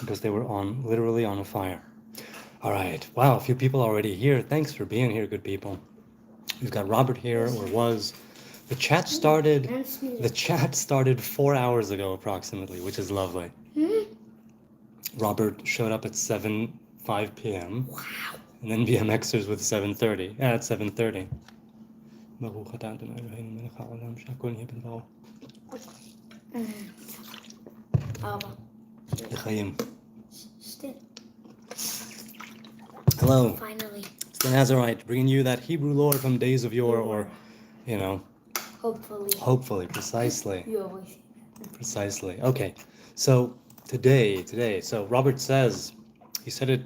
because they were literally on fire. All right. Wow, a few people already here. Thanks for being here, good people. We've got Robert here, or was. The chat started 4 hours ago approximately, which is lovely. Robert showed up at 5 p.m. Wow. And then BMXers with 7:30. Yeah, at 7:30. Hello. Finally. It's the Nazarite, bringing you that Hebrew lore from days of yore, or, Hopefully, precisely. You always say that. Precisely. Okay, so today, so Robert says, he said it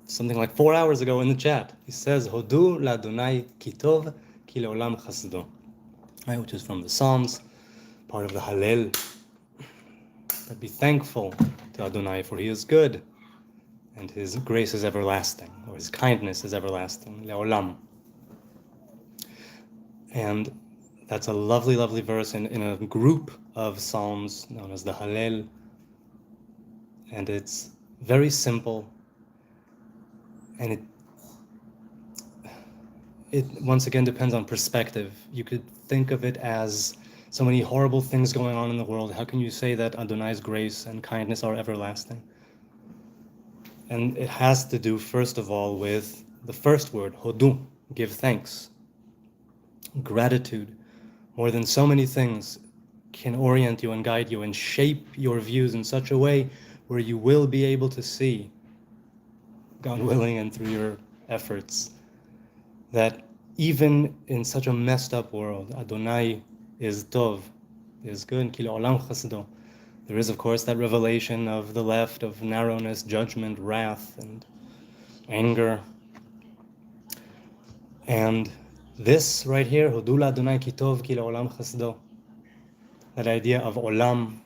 something like 4 hours ago in the chat. He says, Hodu l'Adonai kitov ki le'olam chasdo. Right, which is from the Psalms, part of the Hallel. But be thankful to Adonai, for he is good, and his grace is everlasting, or his kindness is everlasting, le'olam. And that's a lovely, lovely verse in a group of psalms known as the Hallel. And it's very simple. And it once again depends on perspective. You could think of it as so many horrible things going on in the world. How can you say that Adonai's grace and kindness are everlasting? And it has to do, first of all, with the first word, hodu, give thanks. Gratitude, more than so many things, can orient you and guide you and shape your views in such a way where you will be able to see, God willing and through your efforts, that even in such a messed up world, Adonai is tov, is good, ki le'olam chasdo. There is, of course, that revelation of the left, of narrowness, judgment, wrath, and anger. And this right here, Hodu l'Adonai ki tov ki le'olam chasdo, that idea of olam,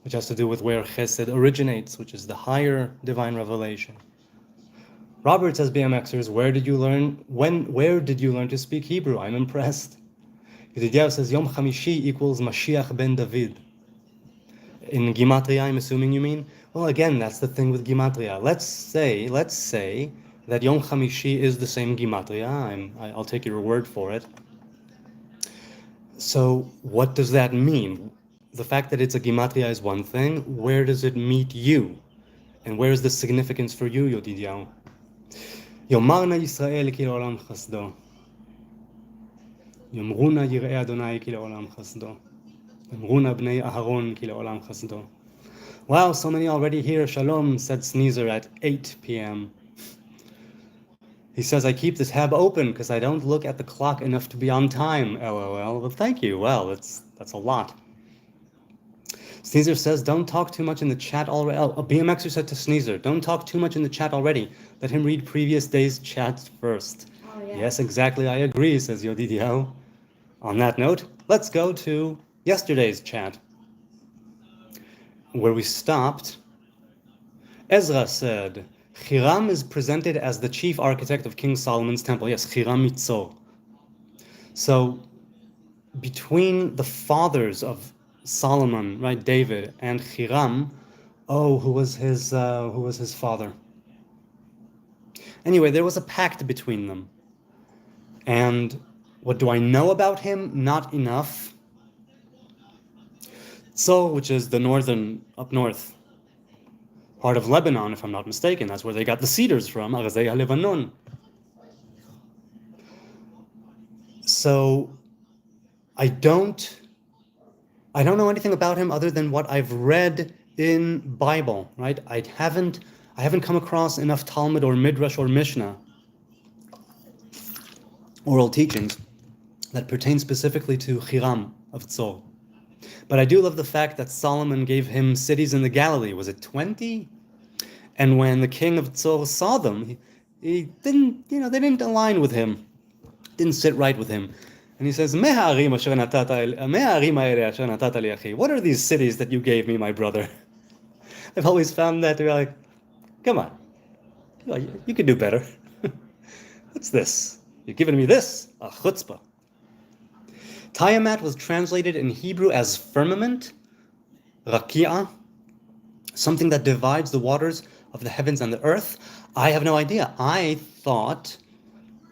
which has to do with where chesed originates, which is the higher divine revelation. Robert says, BMXers, where did you learn to speak Hebrew? I'm impressed. Yedidiah says, Yom Chamishi equals Mashiach ben David. In Gematria, I'm assuming you mean? Well, again, that's the thing with Gematria. Let's say that Yom Chamishi is the same Gematria. I'll take your word for it. So what does that mean? The fact that it's a Gematria is one thing. Where does it meet you? And where is the significance for you, Yodidiah? Yomarna Yisrael ki le'olam chasdo. Yomruna yirei Adonai ki le'olam chasdo. Yomruna bnei Aharon ki le'olam chasdo. Wow, so many already here. Shalom, said Sneezer at 8 p.m. He says, I keep this tab open because I don't look at the clock enough to be on time. LOL. Well, thank you. Well, that's a lot. Sneezer says, don't talk too much in the chat already. Oh, BMXer said to Sneezer, don't talk too much in the chat already. Let him read previous days' chats first. Oh, yeah. Yes, exactly. I agree, says Yodidio. On that note, let's go to yesterday's chat, where we stopped. Ezra said, Hiram is presented as the chief architect of King Solomon's temple. Yes, Hiram Mitzor. So, between the fathers of Solomon, right, David, and Hiram, who was his father? Anyway, there was a pact between them. And what do I know about him? Not enough. Tzor, which is the up north, part of Lebanon, if I'm not mistaken. That's where they got the cedars from, Arazei HaLevanon. So, I don't know anything about him other than what I've read in Bible, right? I haven't come across enough Talmud or Midrash or Mishnah, oral teachings, that pertain specifically to Hiram of Tzor. But I do love the fact that Solomon gave him cities in the Galilee. Was it 20? And when the king of Tzor saw them, he didn't, they didn't align with him, didn't sit right with him. And he says, what are these cities that you gave me, my brother? I've always found that to be like, come on, you could do better. What's this? You're giving me this? A chutzpah. Tiamat was translated in Hebrew as firmament, rakia, something that divides the waters of the heavens and the earth? I have no idea. I thought,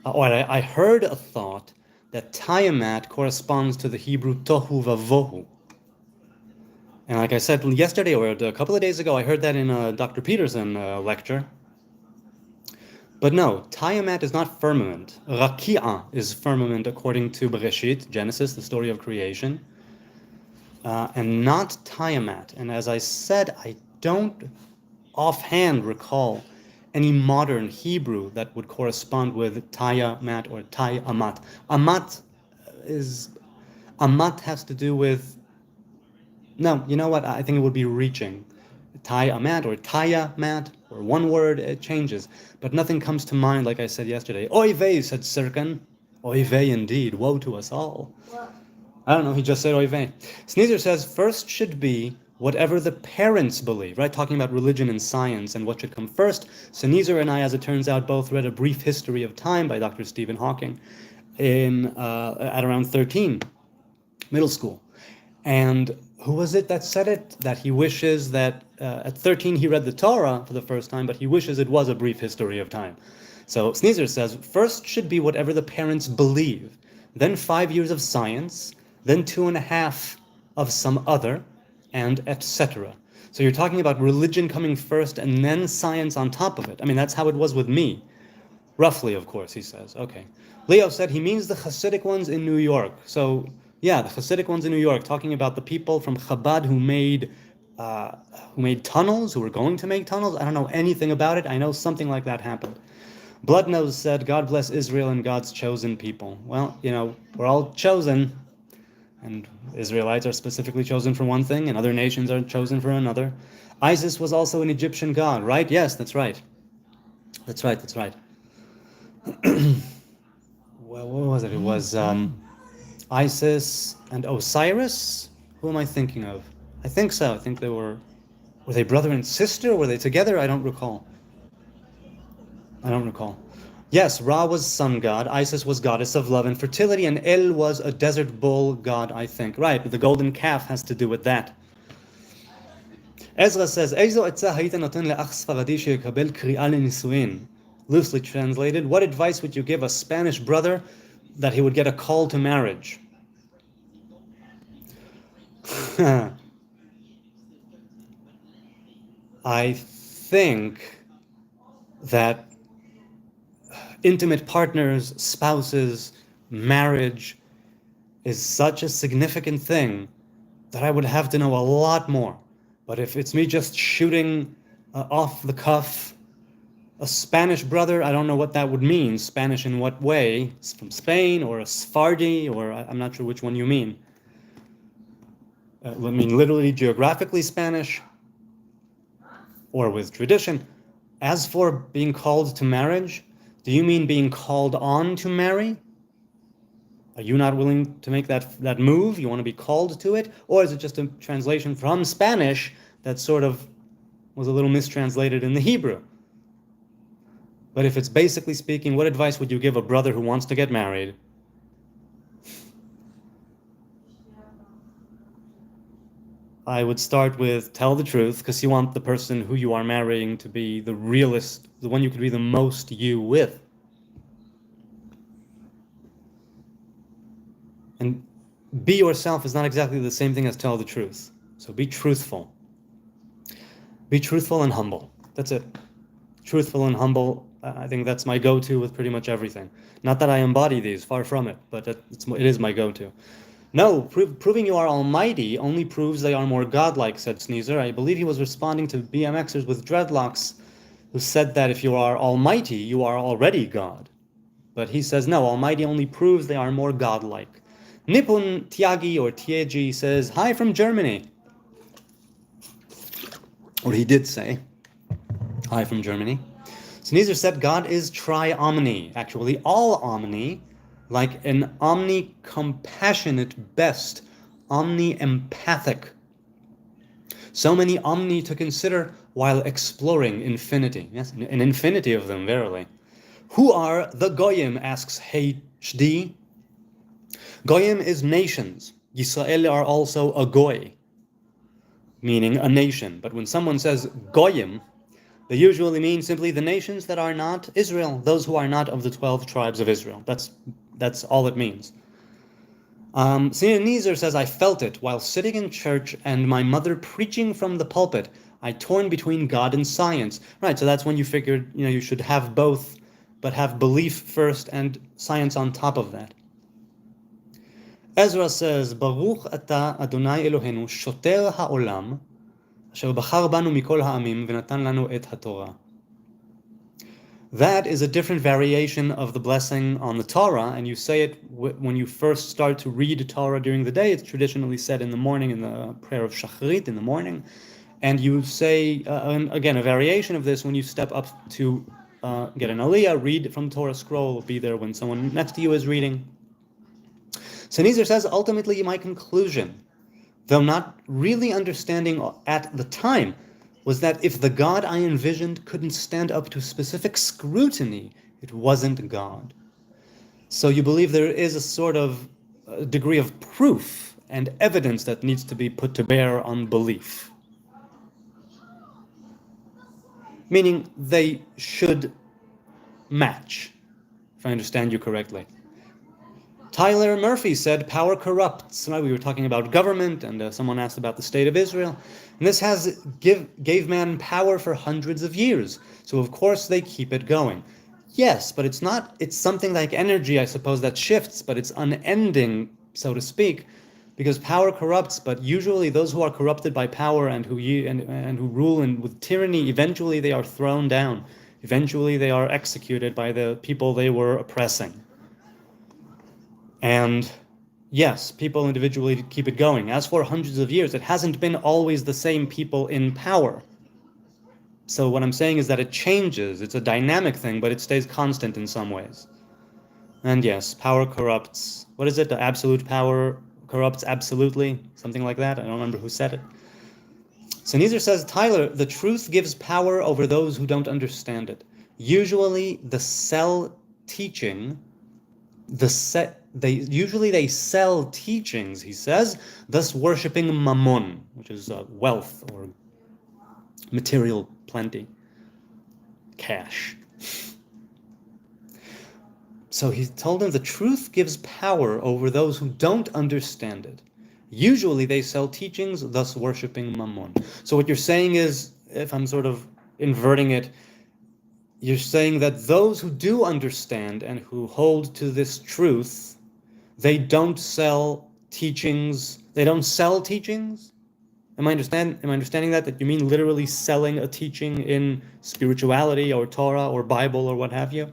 or I heard a thought that Tiamat corresponds to the Hebrew tohu vavohu. And like I said yesterday or a couple of days ago, I heard that in a Dr. Peterson lecture. But no, Tiamat is not firmament. Raki'a is firmament according to Bereshit, Genesis, the story of creation, and not Tiamat. And as I said, I don't offhand recall any modern Hebrew that would correspond with Tiamat or Amat. Amat has to do with, no, you know what? I think it would be reaching. Tiamat or Tiamat, or one word, it changes. But nothing comes to mind, like I said yesterday. Oy vey, said Sirkan. Oy vey indeed, woe to us all. What? I don't know, he just said oy vey. Sneezer says, first should be whatever the parents believe, right? Talking about religion and science and what should come first. Sneezer and I, as it turns out, both read A Brief History of Time by Dr. Stephen Hawking at around 13, middle school. And who was it that said it? That he wishes that at 13 he read the Torah for the first time, but he wishes it was A Brief History of Time. So Sneezer says, first should be whatever the parents believe, then 5 years of science, then 2.5 of some other, and etc. So you're talking about religion coming first and then science on top of it. I mean, that's how it was with me. Roughly, of course, he says. Okay. Leo said he means the Hasidic ones in New York. So, yeah, the Hasidic ones in New York, talking about the people from Chabad who made tunnels, who were going to make tunnels. I don't know anything about it. I know something like that happened. Bloodnose said, God bless Israel and God's chosen people. Well, we're all chosen, and Israelites are specifically chosen for one thing, and other nations are chosen for another. Isis was also an Egyptian god, right? Yes, that's right. That's right. Well, what was it? It was Isis and Osiris? Who am I thinking of? I think so. I think were they brother and sister? Were they together? I don't recall. Yes, Ra was sun god, Isis was goddess of love and fertility, and El was a desert bull god, I think. Right, but the golden calf has to do with that. Ezra says, "Eizo etzah hayita noten le'ach sfaradi sheyekabel kri'a le'nisuin." Loosely translated, what advice would you give a Spanish brother that he would get a call to marriage? I think that intimate partners, spouses, marriage is such a significant thing that I would have to know a lot more. But if it's me just shooting off the cuff, a Spanish brother, I don't know what that would mean. Spanish in what way? It's from Spain or a Sephardi, or I'm not sure which one you mean. I mean literally geographically Spanish or with tradition. As for being called to marriage, do you mean being called on to marry? Are you not willing to make that move? You want to be called to it? Or is it just a translation from Spanish that sort of was a little mistranslated in the Hebrew? But if it's basically speaking, what advice would you give a brother who wants to get married? I would start with tell the truth, because you want the person who you are marrying to be the realist, the one you could be the most you with. And be yourself is not exactly the same thing as tell the truth. So be truthful. Be truthful and humble. That's it. Truthful and humble, I think that's my go-to with pretty much everything. Not that I embody these, far from it, but it is my go-to. No, proving you are almighty only proves they are more godlike, said Sneezer. I believe he was responding to BMXers with dreadlocks who said that if you are almighty, you are already God. But he says, no, almighty only proves they are more godlike. Nipun Tiagi or Tieji says, hi from Germany. Or he did say, hi from Germany. Sneezer said God is tri-omni, actually all omni, like an omni-compassionate best, omni-empathic. So many omni to consider while exploring infinity. Yes, an infinity of them, verily. Who are the Goyim, asks HD. Goyim is nations. Yisrael are also a Goy. meaning a nation. But when someone says goyim, they usually mean simply the nations that are not Israel, those who are not of the 12 tribes of Israel. That's all it means. Senior Nezer says, I felt it while sitting in church and my mother preaching from the pulpit. I torn between God and science. Right, so that's when you figured, you should have both, but have belief first and science on top of that. Ezra says, Baruch ata Adonai Eloheinu shoter ha'olam, asher bachar banu mikol ha'amim v'natan lanu et haTorah. That is a different variation of the blessing on the Torah, and you say it when you first start to read Torah during the day. It's traditionally said in the morning, in the prayer of Shacharit in the morning, and you say, again, a variation of this when you step up to get an aliyah, read from the Torah scroll, be there when someone next to you is reading. So Nezer says, ultimately, my conclusion, though not really understanding at the time, was that if the God I envisioned couldn't stand up to specific scrutiny, it wasn't God. So you believe there is a sort of degree of proof and evidence that needs to be put to bear on belief. Meaning they should match, if I understand you correctly. Tyler Murphy said, power corrupts. We were talking about government, and someone asked about the state of Israel. And this gave man power for hundreds of years. So of course they keep it going. Yes, but it's something like energy, I suppose, that shifts, but it's unending, so to speak, because power corrupts, but usually those who are corrupted by power and who rule with tyranny, eventually they are thrown down. Eventually they are executed by the people they were oppressing. And yes, people individually keep it going. As for hundreds of years, it hasn't been always the same people in power. So what I'm saying is that it changes. It's a dynamic thing, but it stays constant in some ways. And yes, power corrupts. What is it? The absolute power corrupts absolutely? Something like that? I don't remember who said it. So Nezer says, Tyler, the truth gives power over those who don't understand it. Usually the sell teaching, they sell teachings, he says, thus worshipping mammon, which is wealth or material plenty, cash. So he told him the truth gives power over those who don't understand it. Usually they sell teachings, thus worshipping mammon. So what you're saying is, if I'm sort of inverting it, you're saying that those who do understand and who hold to this truth, they don't sell teachings. They don't sell teachings? Am I understanding that you mean literally selling a teaching in spirituality or Torah or Bible or what have you?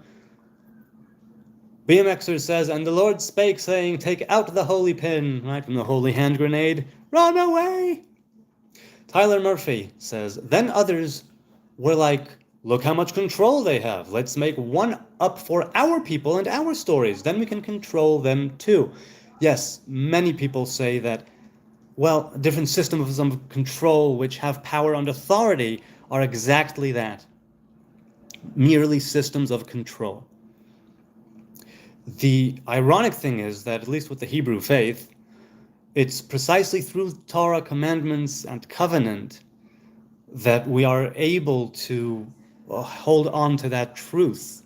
BMXer says, and the Lord spake, saying, take out the holy pin, right, from the holy hand grenade, run away! Tyler Murphy says, then others were like, look how much control they have. Let's make one up for our people and our stories. Then we can control them too. Yes, many people say that, well, different systems of control which have power and authority are exactly that. Merely systems of control. The ironic thing is that, at least with the Hebrew faith, it's precisely through Torah, commandments, and covenant that we are able to hold on to that truth.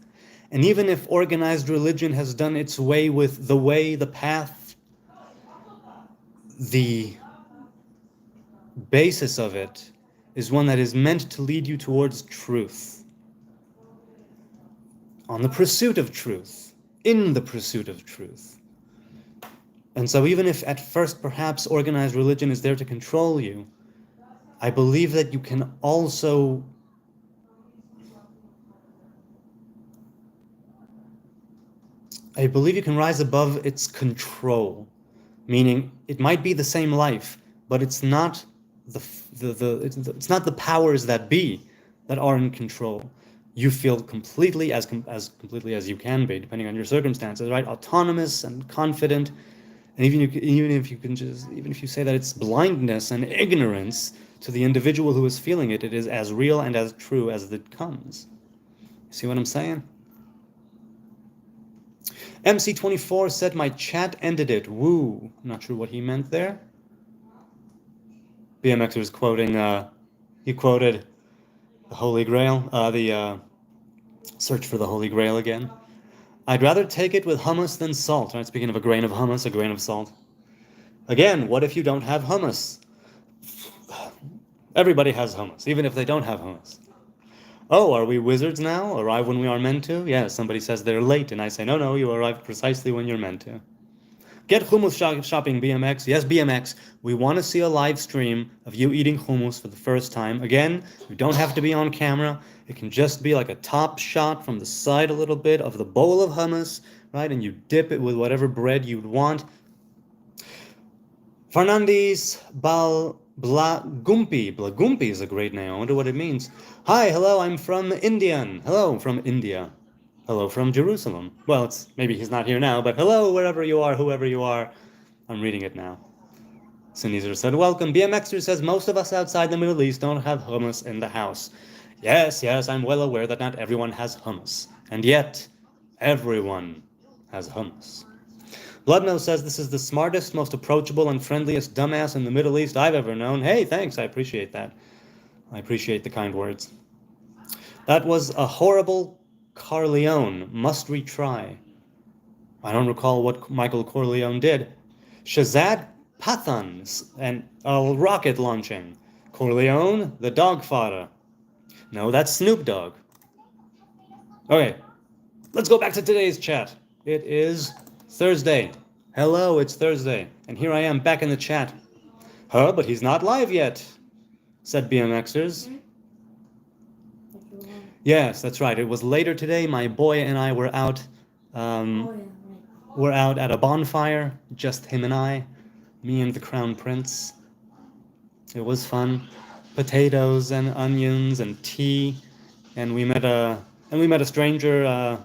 And even if organized religion has done its way with the path, the basis of it is one that is meant to lead you towards truth, on the pursuit of truth, in the pursuit of truth. And so even if at first perhaps organized religion is there to control you, I believe that you can also rise above its control, meaning it might be the same life, but it's not it's not the powers that be that are in control. You feel completely as completely as you can be, depending on your circumstances, right? Autonomous and confident, and even if you say that it's blindness and ignorance to the individual who is feeling it, it is as real and as true as it comes. You see what I'm saying? MC24 said my chat ended it. Woo. I'm not sure what he meant there. BMXer is quoting, he quoted the Holy Grail, search for the Holy Grail again. I'd rather take it with hummus than salt. Right? Speaking of a grain of hummus, a grain of salt. Again, what if you don't have hummus? Everybody has hummus, even if they don't have hummus. Oh, are we wizards now? Arrive when we are meant to? Yeah, somebody says they're late, and I say, no, you arrive precisely when you're meant to. Get hummus shopping, BMX. Yes, BMX. We want to see a live stream of you eating hummus for the first time. Again, you don't have to be on camera. It can just be like a top shot from the side a little bit of the bowl of hummus, right? And you dip it with whatever bread you'd want. Fernandez Blagumpi. Blagumpi is a great name. I wonder what it means. Hi, hello, I'm from Indian. Hello, from India. Hello from Jerusalem. Well, it's maybe he's not here now, but hello, wherever you are, whoever you are. I'm reading it now. Sneezer said, welcome. BMXer says, most of us outside the Middle East don't have hummus in the house. Yes, I'm well aware that not everyone has hummus. And yet, everyone has hummus. Bloodnose says, this is the smartest, most approachable, and friendliest dumbass in the Middle East I've ever known. Hey, thanks, I appreciate that. I appreciate the kind words. That was a horrible Corleone. Must retry. I don't recall what Michael Corleone did. Shazad Pathans and rocket launching. Corleone, the dog fodder. No, that's Snoop Dogg. Okay, let's go back to today's chat. It is Thursday. Hello, it's Thursday. And here I am back in the chat. Huh, but he's not live yet, said BMXers. Yes, that's right. It was later today. My boy and I were out. We're out at a bonfire, just him and I, me and the Crown Prince. It was fun. Potatoes and onions and tea, and we met a stranger.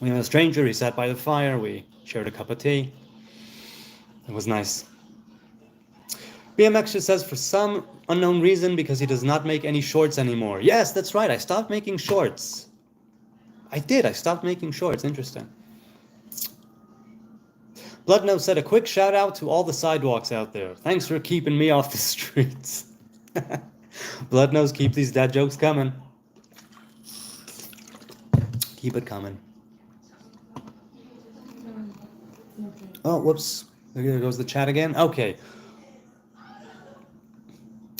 He sat by the fire. We shared a cup of tea. It was nice. BMX says, for some unknown reason, because he does not make any shorts anymore. Yes, that's right. I stopped making shorts. I stopped making shorts. Interesting. Bloodnose said, a quick shout out to all the sidewalks out there. Thanks for keeping me off the streets. Bloodnose, keep these dad jokes coming. Keep it coming. Oh, whoops. There goes the chat again. Okay.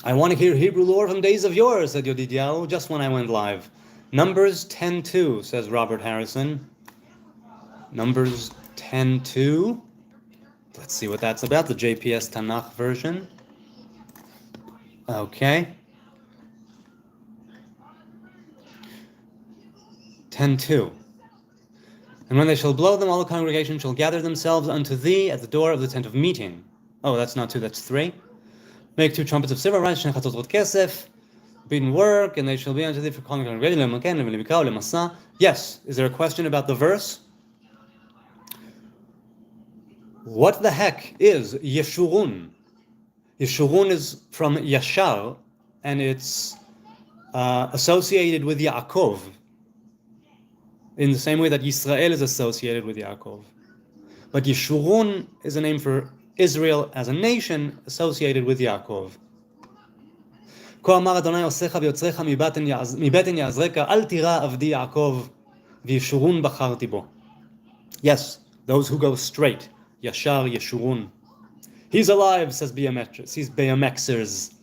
I want to hear Hebrew lore from days of yore, said Yodidiao, just when I went live. Numbers 10:2, says Robert Harrison. Numbers 10:2. Let's see what that's about, the JPS Tanakh version. Okay. 10:2. And when they shall blow them, all the congregation shall gather themselves unto thee at the door of the tent of meeting. Oh, that's not 2, that's 3. Make 2 trumpets of silver, right? Kesef, beaten work, and they shall be unto thee for calling the congregation. Yes. Is there a question about the verse? What the heck is Yeshurun? Yeshurun is from Yashar, and it's associated with Yaakov, in the same way that Yisrael is associated with Yaakov. But Yeshurun is a name for Israel as a nation associated with Yaakov. כה אמר אדוני עושך ויוצרך מבטן יעזרך, אל תירא עבדי יעקב, וישורון בחרתי בו. Yes, those who go straight, Yashar Yeshurun. He's alive, says BMXers.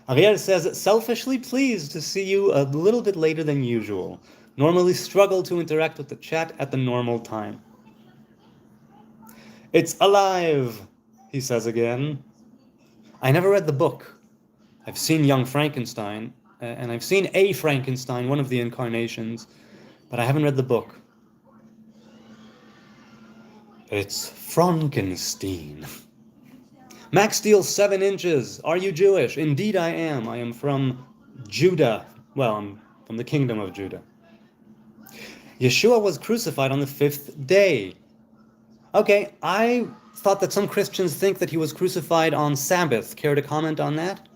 Ariel says, selfishly pleased to see you a little bit later than usual. Normally struggle to interact with the chat at the normal time. It's alive, he says again. I never read the book. I've seen Young Frankenstein, and I've seen A Frankenstein, one of the incarnations, but I haven't read the book. It's Frankenstein. Max Steel 7 inches. Are you Jewish? Indeed I am. I am from Judah. Well, I'm from the kingdom of Judah. Yeshua was crucified on the 5th day. Okay, I thought that some Christians think that he was crucified on Sabbath. Care to comment on that?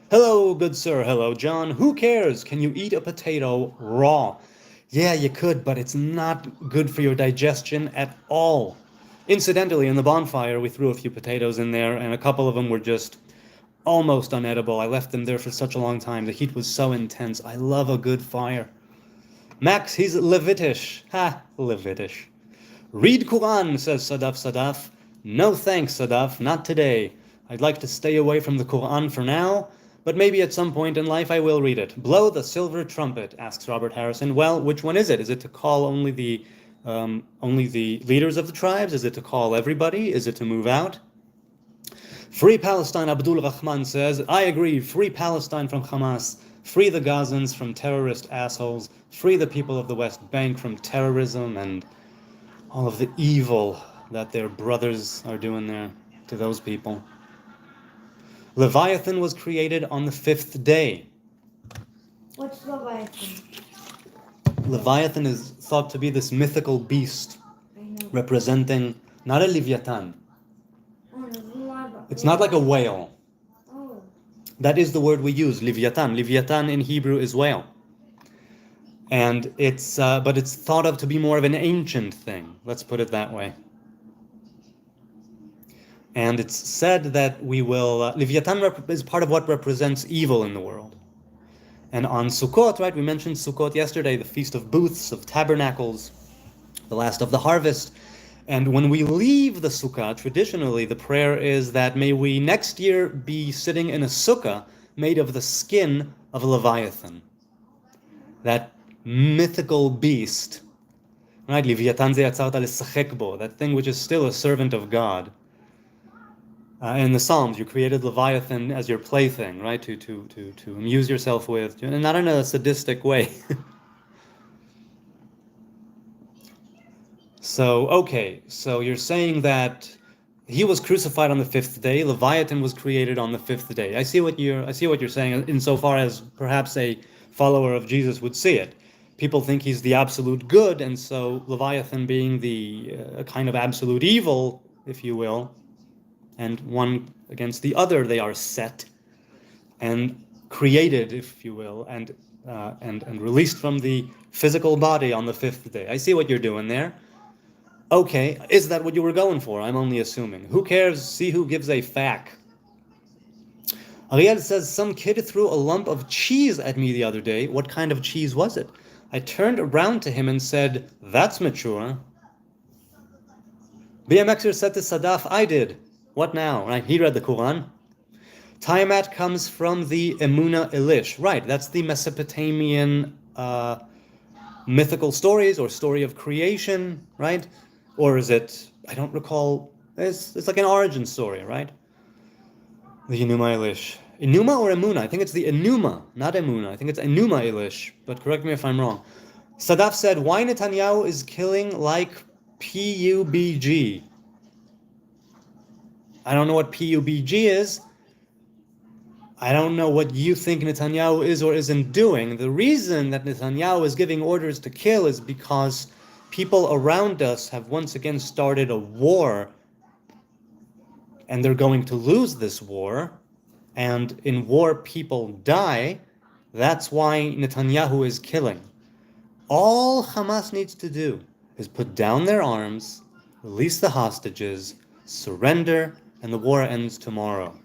Hello, good sir. Hello, John. Who cares? Can you eat a potato raw? Yeah, you could, but it's not good for your digestion at all. Incidentally, in the bonfire, we threw a few potatoes in there, and a couple of them were just almost unedible. I left them there for such a long time. The heat was so intense. I love a good fire. Max, he's Levitish. Ha, Levitish. Read Quran, says Sadaf. No thanks, Sadaf, not today. I'd like to stay away from the Quran for now, but maybe at some point in life I will read it. Blow the silver trumpet, asks Robert Harrison. Well, which one is it? Is it to call only the leaders of the tribes? Is it to call everybody? Is it to move out? Free Palestine, Abdul Rahman says. I agree. Free Palestine from Hamas. Free the Gazans from terrorist assholes. Free the people of the West Bank from terrorism and all of the evil that their brothers are doing there to those people. Leviathan was created on the 5th day. What's Leviathan? Leviathan is thought to be this mythical beast I know. representing, not a Leviathan. Oh, no, It's not like a whale. Oh. That is the word we use, Leviathan. Leviathan in Hebrew is whale. And but it's thought of to be more of an ancient thing. Let's put it that way. And it's said that we will, Leviathan is part of what represents evil in the world. And on Sukkot, right, we mentioned Sukkot yesterday, the Feast of Booths, of Tabernacles, the last of the harvest. And when we leave the Sukkah, traditionally the prayer is that may we next year be sitting in a Sukkah made of the skin of a Leviathan. That mythical beast, right? Leviathan ze yatzarta lesachek bo, that thing which is still a servant of God. In the Psalms, you created Leviathan as your plaything, right? To amuse yourself with, and not in a sadistic way. So you're saying that he was crucified on the 5th day. Leviathan was created on the 5th day. I see what you're saying, insofar as perhaps a follower of Jesus would see it. People think he's the absolute good, and so Leviathan being the kind of absolute evil, if you will, and one against the other, they are set and created, if you will, and released from the physical body on the 5th day. I see what you're doing there. Okay, is that what you were going for? I'm only assuming. Who cares? See who gives a fack. Ariel says, some kid threw a lump of cheese at me the other day. What kind of cheese was it? I turned around to him and said, that's mature. BMXer said to Sadaf, I did. What now? Right? He read the Quran. Tiamat comes from the Emuna Elish. Right, that's the Mesopotamian mythical stories or story of creation, right? Or is it, I don't recall, it's like an origin story, right? The Enuma Elish. Enuma or Emuna? I think it's the Enuma, not Emuna. I think it's Enuma Elish, but correct me if I'm wrong. Sadaf said, why Netanyahu is killing like PUBG? I don't know what PUBG is. I don't know what you think Netanyahu is or isn't doing. The reason that Netanyahu is giving orders to kill is because people around us have once again started a war, and they're going to lose this war, and in war people die. That's why Netanyahu is killing. All Hamas needs to do is put down their arms, release the hostages, surrender, and the war ends tomorrow.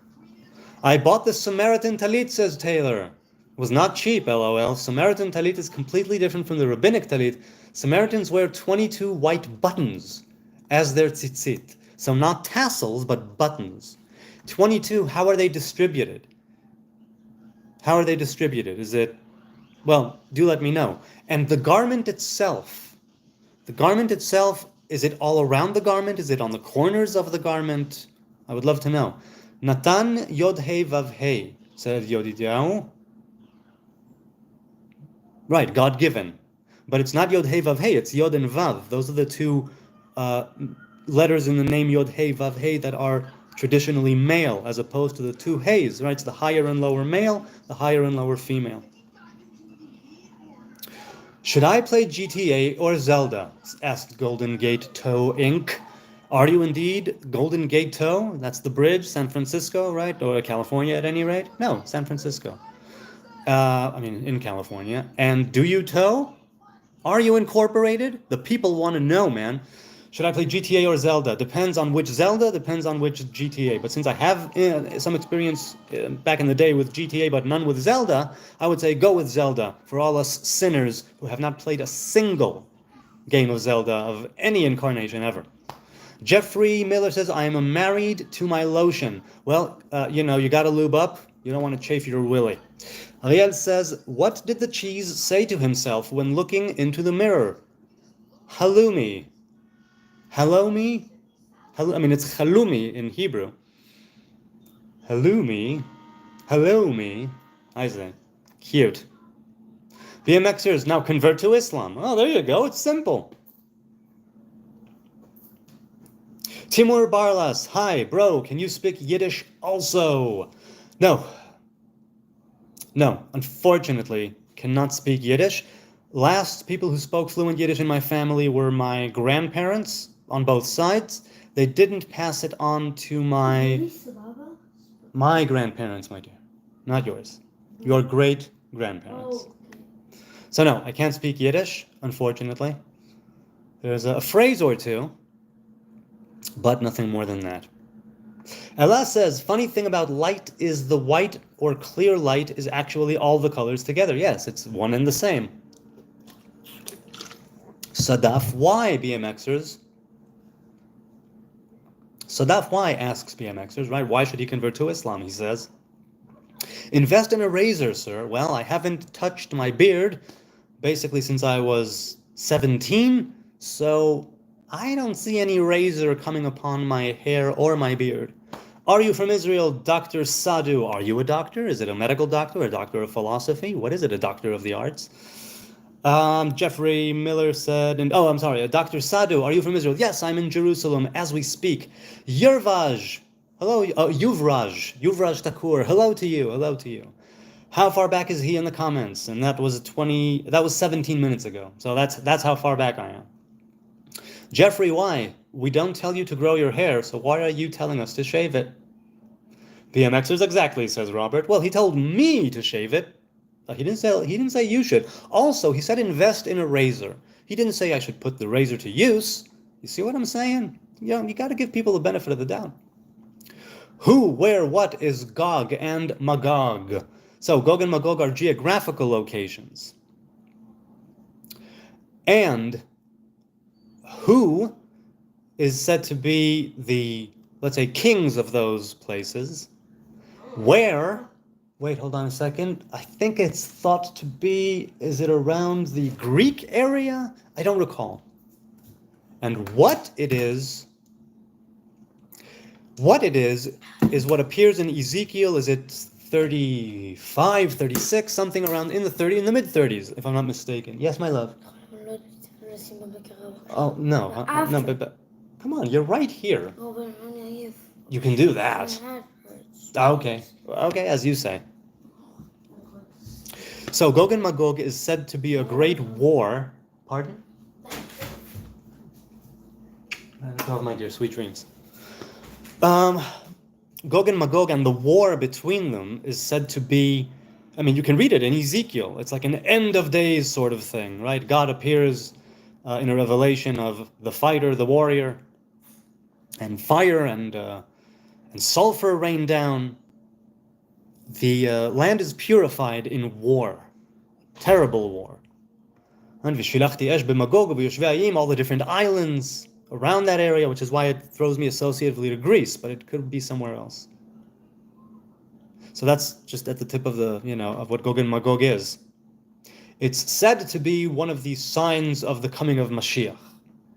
I bought the Samaritan talit, says Taylor. It was not cheap, LOL. Samaritan talit is completely different from the rabbinic talit. Samaritans wear 22 white buttons as their tzitzit. So not tassels, but buttons. 22, how are they distributed? How are they distributed? Is it, well, do let me know. And the garment itself, is it all around the garment? Is it on the corners of the garment? I would love to know. Natan Yod Hei Vav Hei, said Yodidiahu. Right, God-given. But it's not Yod Hei Vav Hei, it's Yod and Vav. Those are the two letters in the name Yod Hei Vav Hei that are traditionally male, as opposed to the two Heis, right? It's the higher and lower male, the higher and lower female. Should I play GTA or Zelda? Asked Golden Gate Toe Inc. Are you indeed Golden Gate Toe? That's the bridge, San Francisco, right? Or California at any rate? No, San Francisco. In California. And do you tow? Are you incorporated? The people want to know, man. Should I play GTA or Zelda? Depends on which Zelda, depends on which GTA. But since I have some experience back in the day with GTA, but none with Zelda, I would say go with Zelda for all us sinners who have not played a single game of Zelda of any incarnation ever. Jeffrey Miller says, I am married to my lotion. Well, you got to lube up. You don't want to chafe your willy. Ariel says, what did the cheese say to himself when looking into the mirror? Halloumi. Halloumi? It's halloumi in Hebrew. Halloumi. Halloumi. I say. Cute. BMXers now convert to Islam. Oh, there you go. It's simple. Timur Barlas. Hi, bro. Can you speak Yiddish also? No. No, unfortunately, cannot speak Yiddish. Last people who spoke fluent Yiddish in my family were my grandparents on both sides. They didn't pass it on to my grandparents, my dear. Not yours. Your great-grandparents. So no, I can't speak Yiddish, unfortunately. There's a phrase or two, but nothing more than that. Ella says, funny thing about light is the white or clear light is actually all the colors together. Yes, it's one and the same. Sadaf, why, BMXers? Sadaf, why, asks BMXers, right? Why should he convert to Islam, he says. Invest in a razor, sir. Well, I haven't touched my beard basically since I was 17, so I don't see any razor coming upon my hair or my beard. Are you from Israel, Dr. Sadhu? Are you a doctor? Is it a medical doctor, a doctor of philosophy? What is it, a doctor of the arts? Jeffrey Miller said, Dr. Sadhu, are you from Israel? Yes, I'm in Jerusalem as we speak. Yurvaj, hello, Yuvraj Thakur, hello to you. How far back is he in the comments? And that was 17 minutes ago. So that's how far back I am. Jeffrey, why? We don't tell you to grow your hair, so why are you telling us to shave it? BMXers exactly, says Robert. Well, he told me to shave it. He didn't say you should. Also, he said invest in a razor. He didn't say I should put the razor to use. You see what I'm saying? You got to give people the benefit of the doubt. Who, where, what is Gog and Magog? So Gog and Magog are geographical locations. And who is said to be the, let's say, kings of those places? Where? Wait, hold on a second. I think it's thought to be, is it around the Greek area? I don't recall. And what it is what appears in Ezekiel, is it 35, 36, something around in the mid-30s, if I'm not mistaken. Yes, my love. Oh, no. No, but come on, you're right here. You can do that. Okay, as you say. So Gog and Magog is said to be a great war. Pardon? Oh, my dear, sweet dreams. Gog and Magog and the war between them is said to be, you can read it in Ezekiel. It's like an end of days sort of thing, right? God appears in a revelation of the fighter, the warrior, and fire and sulfur rain down. The land is purified in war, terrible war. And all the different islands around that area, which is why it throws me associatively to Greece, but it could be somewhere else. So that's just at the tip of of what Gog and Magog is. It's said to be one of the signs of the coming of Mashiach.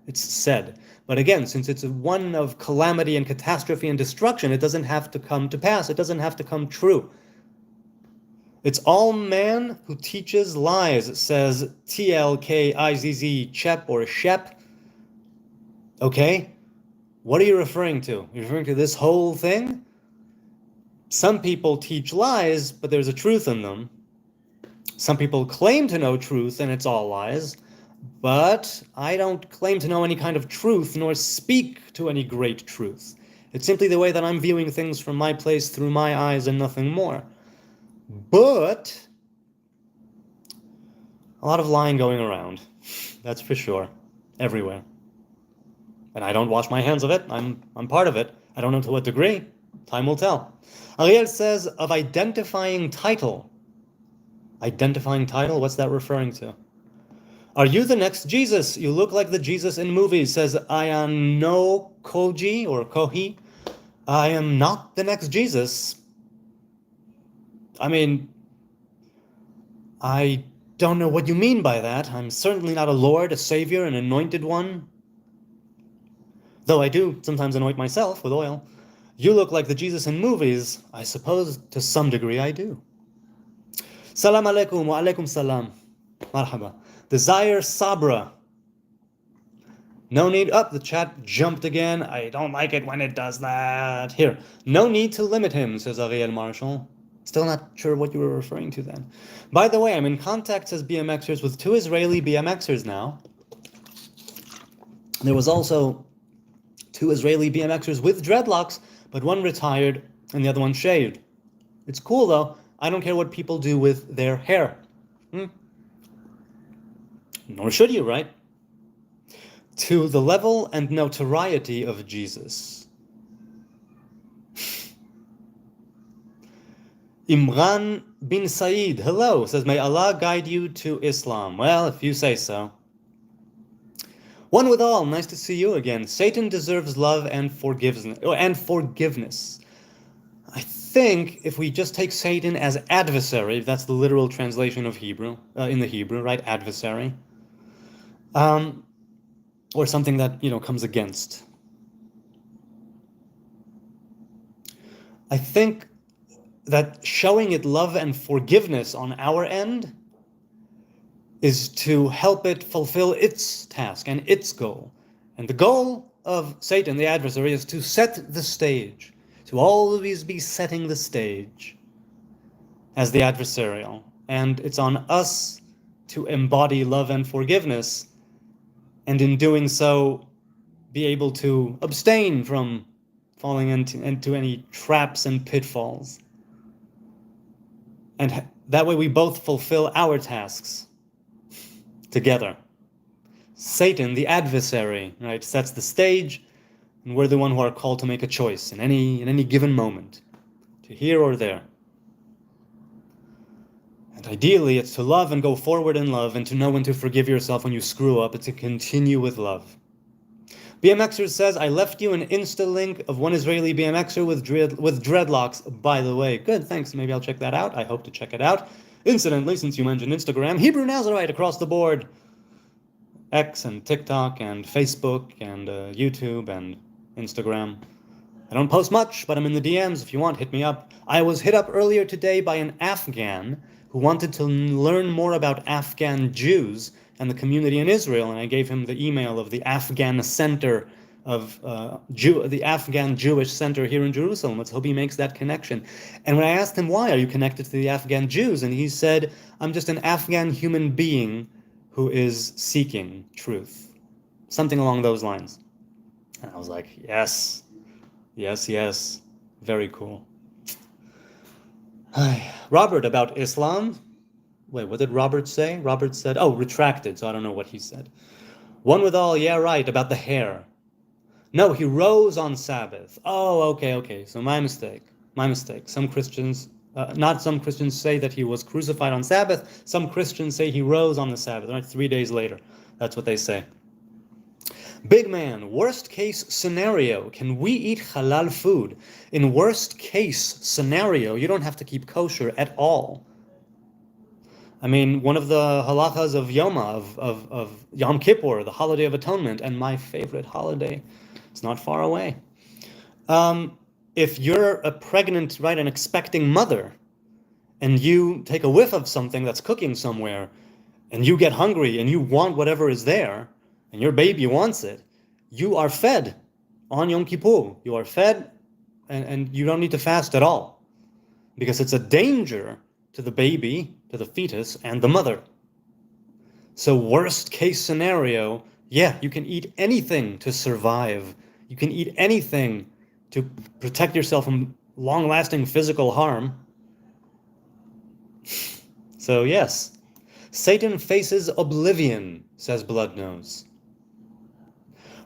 It's said. But again, since it's one of calamity and catastrophe and destruction, it doesn't have to come to pass. It doesn't have to come true. It's all man who teaches lies, says TLKIZZ Chep or Shep. Okay? What are you referring to? You're referring to this whole thing? Some people teach lies, but there's a truth in them. Some people claim to know truth, and it's all lies. But I don't claim to know any kind of truth, nor speak to any great truth. It's simply the way that I'm viewing things from my place, through my eyes, and nothing more. But a lot of lying going around. That's for sure. Everywhere. And I don't wash my hands of it. I'm part of it. I don't know to what degree. Time will tell. Ariel says of identifying title. Identifying title? What's that referring to? Are you the next Jesus? You look like the Jesus in movies, says Ayano Koji or Kohi. I am not the next Jesus. I mean, I don't know what you mean by that. I'm certainly not a Lord, a Savior, an anointed one. Though I do sometimes anoint myself with oil. You look like the Jesus in movies. I suppose to some degree I do. Salam alaikum wa alaikum salam. Marhaba. Desire Sabra. No need. Up, the chat jumped again. I don't like it when it does that. Here. No need to limit him, says Ariel Marshall. Still not sure what you were referring to then. By the way, I'm in contact as BMXers with 2 Israeli BMXers now. There was also 2 Israeli BMXers with dreadlocks, but one retired and the other one shaved. It's cool though. I don't care what people do with their hair. Nor should you, right? To the level and notoriety of Jesus. Imran bin Said, hello, says, may Allah guide you to Islam. Well, if you say so. One with all, nice to see you again. Satan deserves love and forgiveness. I think if we just take Satan as adversary, that's the literal translation of Hebrew, in the Hebrew, right? Adversary. Or something that, comes against. I think that showing it love and forgiveness on our end is to help it fulfill its task and its goal. And the goal of Satan, the adversary, is to set the stage, to always be setting the stage as the adversarial. And it's on us to embody love and forgiveness, and in doing so, be able to abstain from falling into any traps and pitfalls. And that way we both fulfill our tasks together. Satan, the adversary, right, sets the stage, and we're the one who are called to make a choice in any given moment, to here or there. And ideally, it's to love and go forward in love, and to know when to forgive yourself when you screw up, and to continue with love. BMXer says, I left you an Insta link of one Israeli BMXer with dreadlocks, by the way. Good, thanks. Maybe I'll check that out. I hope to check it out. Incidentally, since you mentioned Instagram, Hebrew Nazarite across the board. X and TikTok and Facebook and YouTube and Instagram. I don't post much, but I'm in the DMs. If you want, hit me up. I was hit up earlier today by an Afghan who wanted to learn more about Afghan Jews and the community in Israel, and I gave him the email of the Afghan Center of the Afghan Jewish Center here in Jerusalem. Let's hope he makes that connection. And when I asked him, why are you connected to the Afghan Jews? And he said, I'm just an Afghan human being who is seeking truth. Something along those lines. And I was like, yes, yes, yes. Very cool. Robert, about Islam. Wait, what did Robert say? Robert said, retracted, so I don't know what he said. One with all, yeah, right, about the hair. No, he rose on Sabbath. Oh, okay, so my mistake. Some Christians, not some Christians say that he was crucified on Sabbath. Some Christians say he rose on the Sabbath, right, 3 days later. That's what they say. Big man, worst case scenario, can we eat halal food? In worst case scenario, you don't have to keep kosher at all. I mean, one of the halachas of of Yom Kippur, the holiday of atonement, and my favorite holiday, it's not far away. If you're a pregnant, right, an expecting mother, and you take a whiff of something that's cooking somewhere, and you get hungry, and you want whatever is there, and your baby wants it, you are fed on Yom Kippur. You are fed, and you don't need to fast at all, because it's a danger to the baby, to the fetus, and the mother. So worst case scenario, yeah, you can eat anything to survive. You can eat anything to protect yourself from long-lasting physical harm. So yes, Satan faces oblivion, says Bloodnose.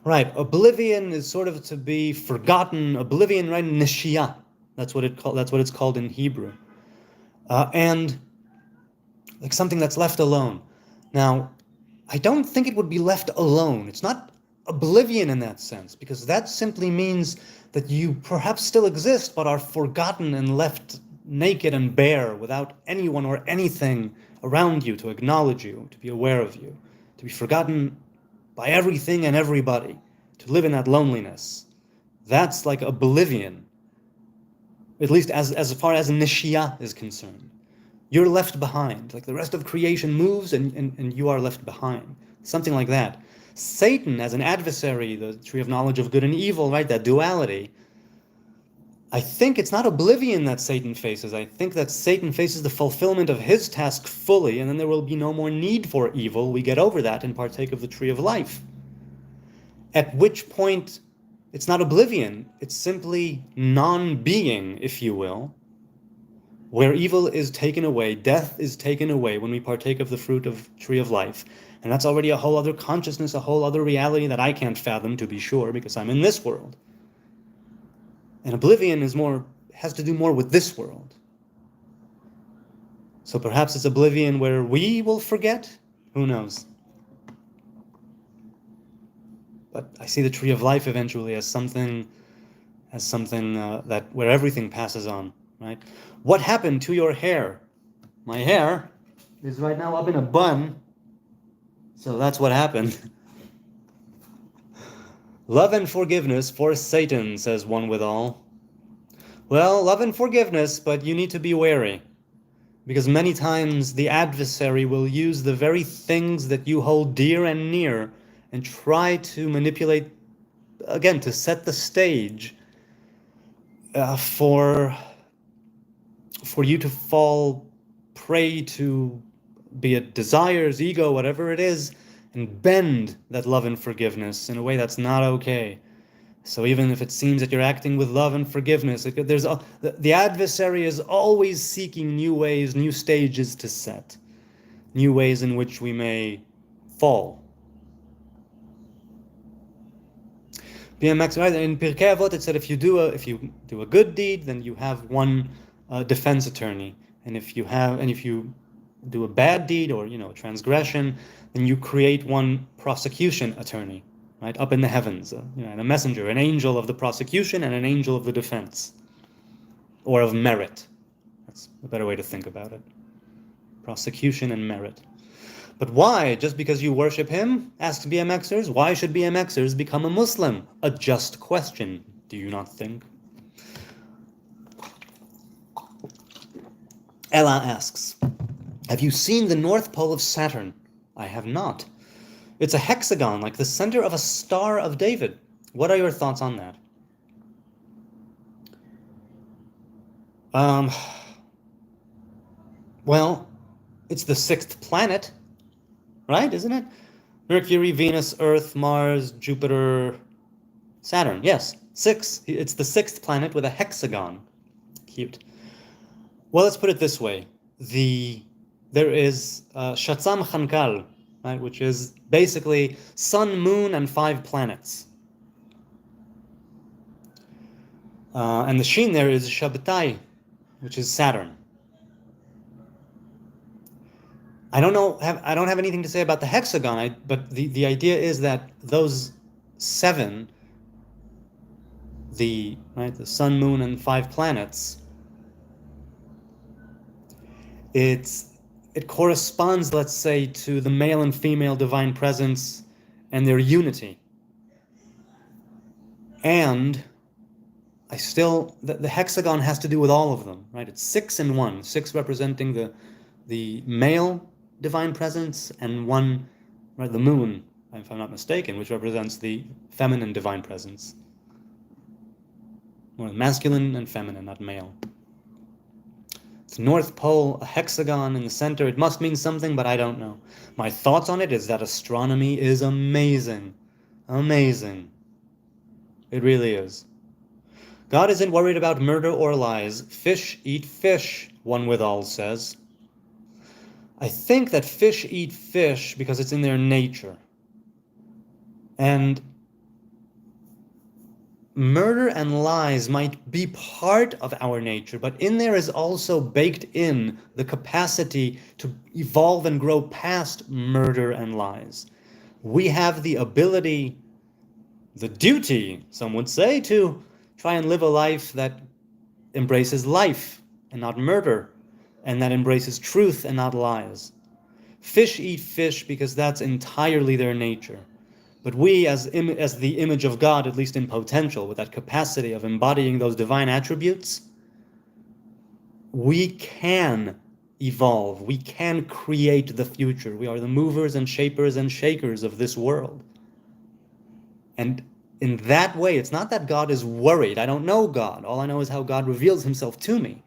Right, oblivion is sort of to be forgotten. Oblivion, right? Nishia. That's what it's called in Hebrew. And like something that's left alone. Now, I don't think it would be left alone. It's not oblivion in that sense, because that simply means that you perhaps still exist, but are forgotten and left naked and bare without anyone or anything around you to acknowledge you, to be aware of you, to be forgotten by everything and everybody, to live in that loneliness. That's like oblivion, at least as far as Nishya is concerned. You're left behind, like the rest of creation moves and you are left behind. Something like that. Satan as an adversary, the tree of knowledge of good and evil, right, that duality, I think it's not oblivion that Satan faces. I think that Satan faces the fulfillment of his task fully, and then there will be no more need for evil. We get over that and partake of the tree of life. At which point, it's not oblivion. It's simply non-being, if you will, where evil is taken away, death is taken away when we partake of the fruit of tree of life. And that's already a whole other consciousness, a whole other reality that I can't fathom, to be sure, because I'm in this world. And oblivion has to do more with this world. So perhaps it's oblivion where we will forget? Who knows? But I see the tree of life eventually as something that where everything passes on, right? What happened to your hair? My hair is right now up in a bun. So that's what happened. Love and forgiveness for Satan, says one withal. Well, love and forgiveness, but you need to be wary. Because many times the adversary will use the very things that you hold dear and near and try to manipulate, again, to set the stage for you to fall prey to, be it desires, ego, whatever it is, and bend that love and forgiveness in a way that's not okay. So even if it seems that you're acting with love and forgiveness, the adversary is always seeking new ways, new stages to set, new ways in which we may fall. BMX, right? In Pirkei Avot, it said if you do a good deed, then you have one defense attorney, and if you do a bad deed or a transgression, then you create one prosecution attorney, right, up in the heavens, and a messenger, an angel of the prosecution and an angel of the defense, or of merit. That's a better way to think about it. Prosecution and merit. But why? Just because you worship him? Ask BMXers. Why should BMXers become a Muslim? A just question, do you not think? Ella asks, have you seen the North Pole of Saturn? I have not. It's a hexagon, like the center of a Star of David. What are your thoughts on that? Well, it's the sixth planet, right? Isn't it? Mercury, Venus, Earth, Mars, Jupiter, Saturn. Yes, 6. It's the sixth planet with a hexagon. Cute. Well, let's put it this way. There is Shatzam Chankal, right, which is basically sun, moon, and 5 planets. And the sheen there is Shabbatai, which is Saturn. I don't have anything to say about the hexagon, but the idea is that those 7, the sun, moon, and 5 planets, it corresponds, let's say, to the male and female divine presence and their unity. And the hexagon has to do with all of them, right? It's 6 and 1, 6 representing the male divine presence, and 1, right, the moon, if I'm not mistaken, which represents the feminine divine presence. Or masculine and feminine, not male. It's North Pole, a hexagon in the center. It must mean something, but I don't know. My thoughts on it is that astronomy is amazing. Amazing. It really is. God isn't worried about murder or lies. Fish eat fish, one withal says. I think that fish eat fish because it's in their nature. And murder and lies might be part of our nature, but in there is also baked in the capacity to evolve and grow past murder and lies. We have the ability, the duty, some would say, to try and live a life that embraces life and not murder, and that embraces truth and not lies. Fish eat fish because that's entirely their nature. But we, as the image of God, at least in potential, with that capacity of embodying those divine attributes, we can evolve. We can create the future. We are the movers and shapers and shakers of this world. And in that way, it's not that God is worried. I don't know God. All I know is how God reveals himself to me.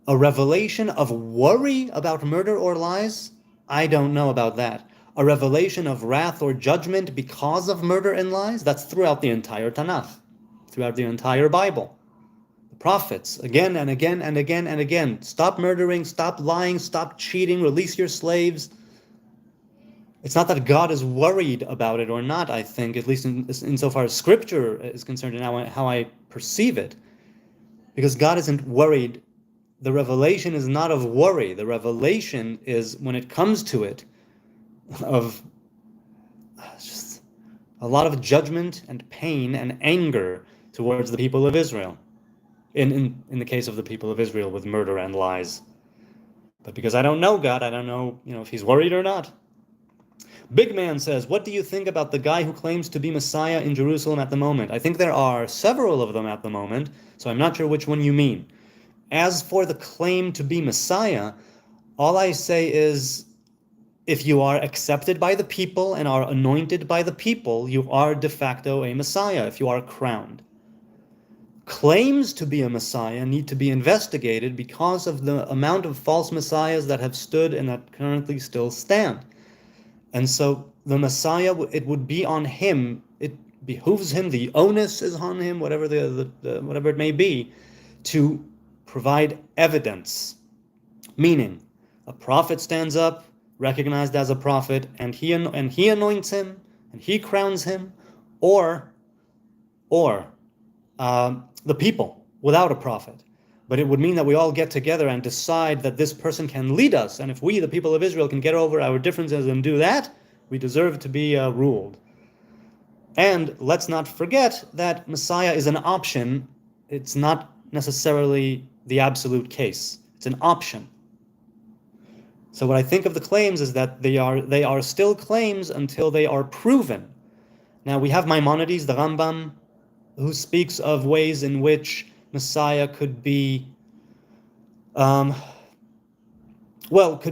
A revelation of worry about murder or lies? I don't know about that. A revelation of wrath or judgment because of murder and lies? That's throughout the entire Tanakh, throughout the entire Bible. The prophets, again and again and again and again. Stop murdering, stop lying, stop cheating, release your slaves. It's not that God is worried about it or not, I think, at least insofar as Scripture is concerned and how I perceive it. Because God isn't worried. The revelation is not of worry. The revelation is, when it comes to it, of just a lot of judgment and pain and anger towards the people of Israel. In the case of the people of Israel with murder and lies. But because I don't know God, I don't know, if he's worried or not. Big Man says, what do you think about the guy who claims to be Messiah in Jerusalem at the moment? I think there are several of them at the moment, so I'm not sure which one you mean. As for the claim to be Messiah, all I say is, if you are accepted by the people and are anointed by the people, you are de facto a Messiah if you are crowned. Claims to be a Messiah need to be investigated because of the amount of false Messiahs that have stood and that currently still stand. And so the Messiah, it would be on him, it behooves him, the onus is on him, whatever whatever it may be, to provide evidence. Meaning, a prophet stands up, recognized as a prophet, and he anoints him, and he crowns him, or the people without a prophet. But it would mean that we all get together and decide that this person can lead us, and if we, the people of Israel, can get over our differences and do that, we deserve to be ruled. And let's not forget that Messiah is an option. It's not necessarily the absolute case. It's an option. So what I think of the claims is that they are still claims until they are proven. Now we have Maimonides, the Rambam, who speaks of ways in which Messiah could be could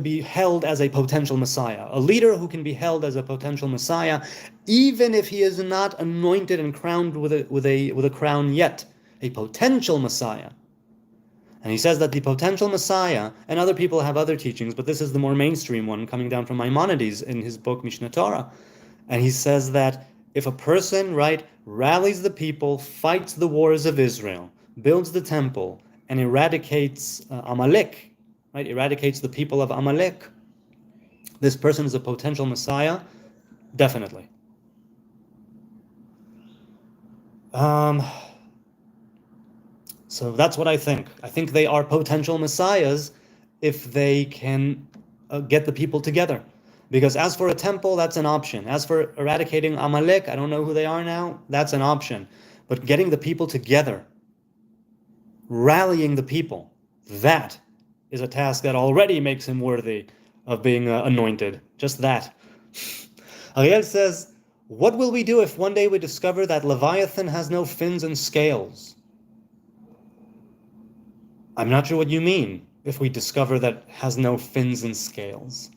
be held as a potential Messiah. A leader who can be held as a potential Messiah, even if he is not anointed and crowned with a crown yet. A potential Messiah. And he says that the potential Messiah, and other people have other teachings, but this is the more mainstream one coming down from Maimonides in his book Mishneh Torah. And he says that if a person, rallies the people, fights the wars of Israel, builds the temple, and eradicates Amalek, eradicates the people of Amalek, this person is a potential Messiah, definitely. So that's what I think. I think they are potential messiahs if they can get the people together. Because as for a temple, that's an option. As for eradicating Amalek, I don't know who they are now, that's an option. But getting the people together, rallying the people, that is a task that already makes him worthy of being anointed. Just that. Ariel says, what will we do if one day we discover that Leviathan has no fins and scales? I'm not sure what you mean, if we discover that it has no fins and scales.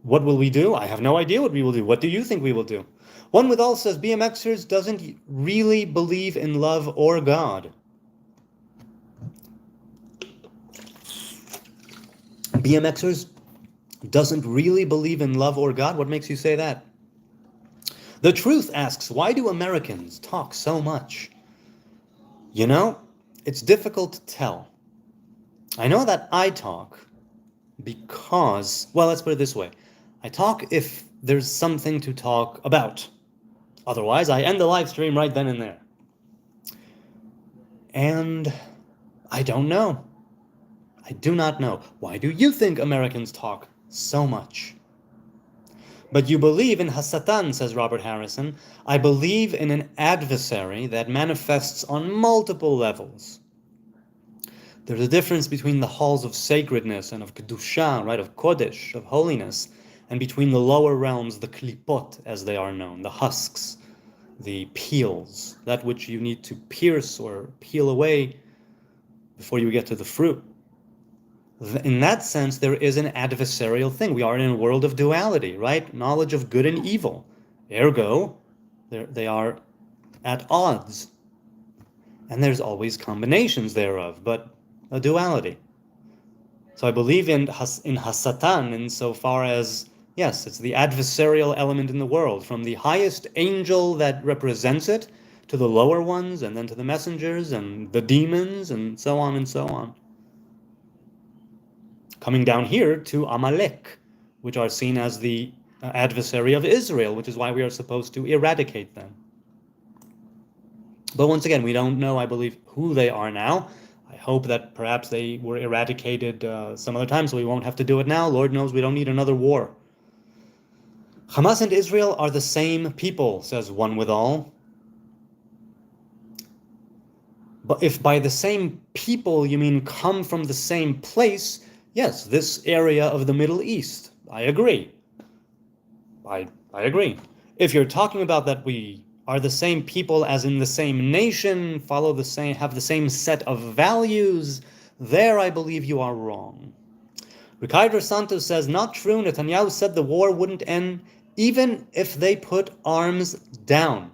What will we do? I have no idea what we will do. What do you think we will do? One with all says BMXers doesn't really believe in love or God. BMXers doesn't really believe in love or God? What makes you say that? The Truth asks, why do Americans talk so much? It's difficult to tell. I know that I talk because, let's put it this way. I talk if there's something to talk about. Otherwise, I end the live stream right then and there. And I don't know. I do not know. Why do you think Americans talk so much? But you believe in Hasatan, says Robert Harrison. I believe in an adversary that manifests on multiple levels. There's a difference between the halls of sacredness and of Kedusha, right, of Kodesh, of holiness, and between the lower realms, the klipot, as they are known, the husks, the peels, that which you need to pierce or peel away before you get to the fruit. In that sense, there is an adversarial thing. We are in a world of duality, right? Knowledge of good and evil. Ergo, they are at odds. And there's always combinations thereof, but a duality. So I believe in Hasatan insofar as, yes, it's the adversarial element in the world, from the highest angel that represents it to the lower ones, and then to the messengers and the demons, and so on and so on. Coming down here to Amalek, which are seen as the adversary of Israel, which is why we are supposed to eradicate them. But once again, we don't know, I believe, who they are now. I hope that perhaps they were eradicated some other time, so we won't have to do it now. Lord knows we don't need another war. Hamas and Israel are the same people, says One With All. But if by the same people you mean come from the same place, yes, this area of the Middle East, I agree. I agree. If you're talking about that we are the same people as in the same nation, follow the same, have the same set of values, there I believe you are wrong. Ricardo Santos says, not true, Netanyahu said the war wouldn't end even if they put arms down.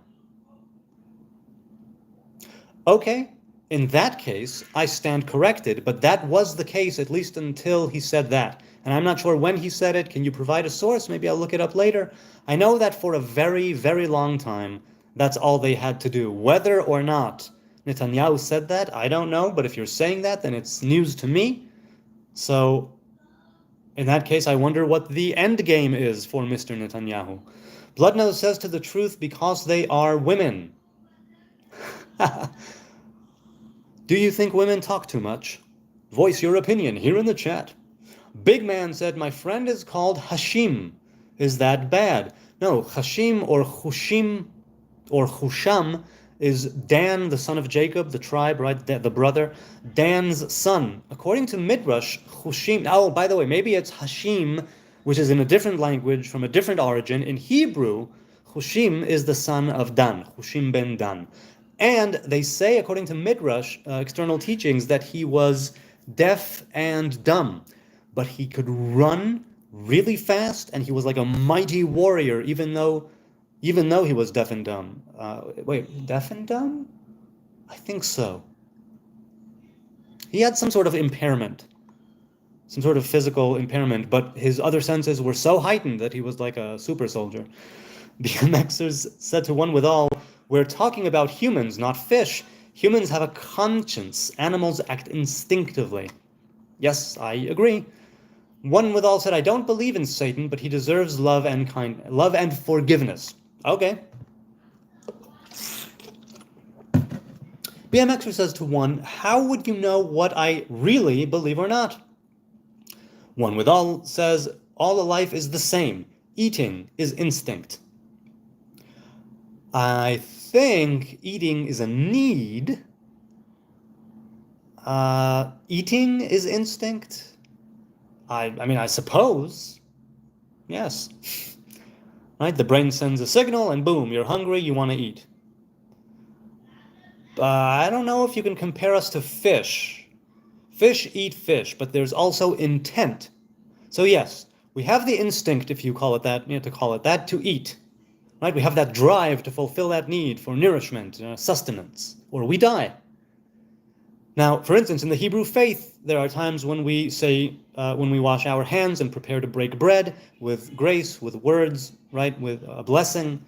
Okay, in that case, I stand corrected, but that was the case at least until he said that. And I'm not sure when he said it. Can you provide a source? Maybe I'll look it up later. I know that for a very, very long time, that's all they had to do. Whether or not Netanyahu said that, I don't know, but if you're saying that, then it's news to me. So, in that case, I wonder what the end game is for Mr. Netanyahu. Bloodnose says to the truth because they are women. Do you think women talk too much? Voice your opinion here in the chat. Big Man said, my friend is called Hashim. Is that bad? No, Hashim or Hushim or Husham is Dan, the son of Jacob, the tribe, right? The brother. Dan's son. According to Midrash, Hushim, oh, by the way, maybe it's Hashim, which is in a different language, from a different origin. In Hebrew, Hushim is the son of Dan, Hushim ben Dan. And they say, according to Midrash, external teachings, that he was deaf and dumb. But he could run really fast, and he was like a mighty warrior, even though he was deaf and dumb. Wait, deaf and dumb? I think so. He had some sort of impairment, some sort of physical impairment, but his other senses were so heightened that he was like a super soldier. BMXers said to One With All, we're talking about humans, not fish. Humans have a conscience. Animals act instinctively. Yes, I agree. One With All said, I don't believe in Satan, but he deserves love and forgiveness. Okay. BMXer says to One, how would you know what I really believe or not? One With All says, all of life is the same. Eating is instinct. I think eating is a need. Eating is instinct. I mean, I suppose. Yes. Right? The brain sends a signal and boom, you're hungry, you want to eat. I don't know if you can compare us to fish. Fish eat fish, but there's also intent. So yes, we have the instinct, if you call it that, to eat. Right? We have that drive to fulfill that need for nourishment, sustenance, or we die. Now, for instance, in the Hebrew faith, there are times when we say, when we wash our hands and prepare to break bread with grace, with words, right, with a blessing.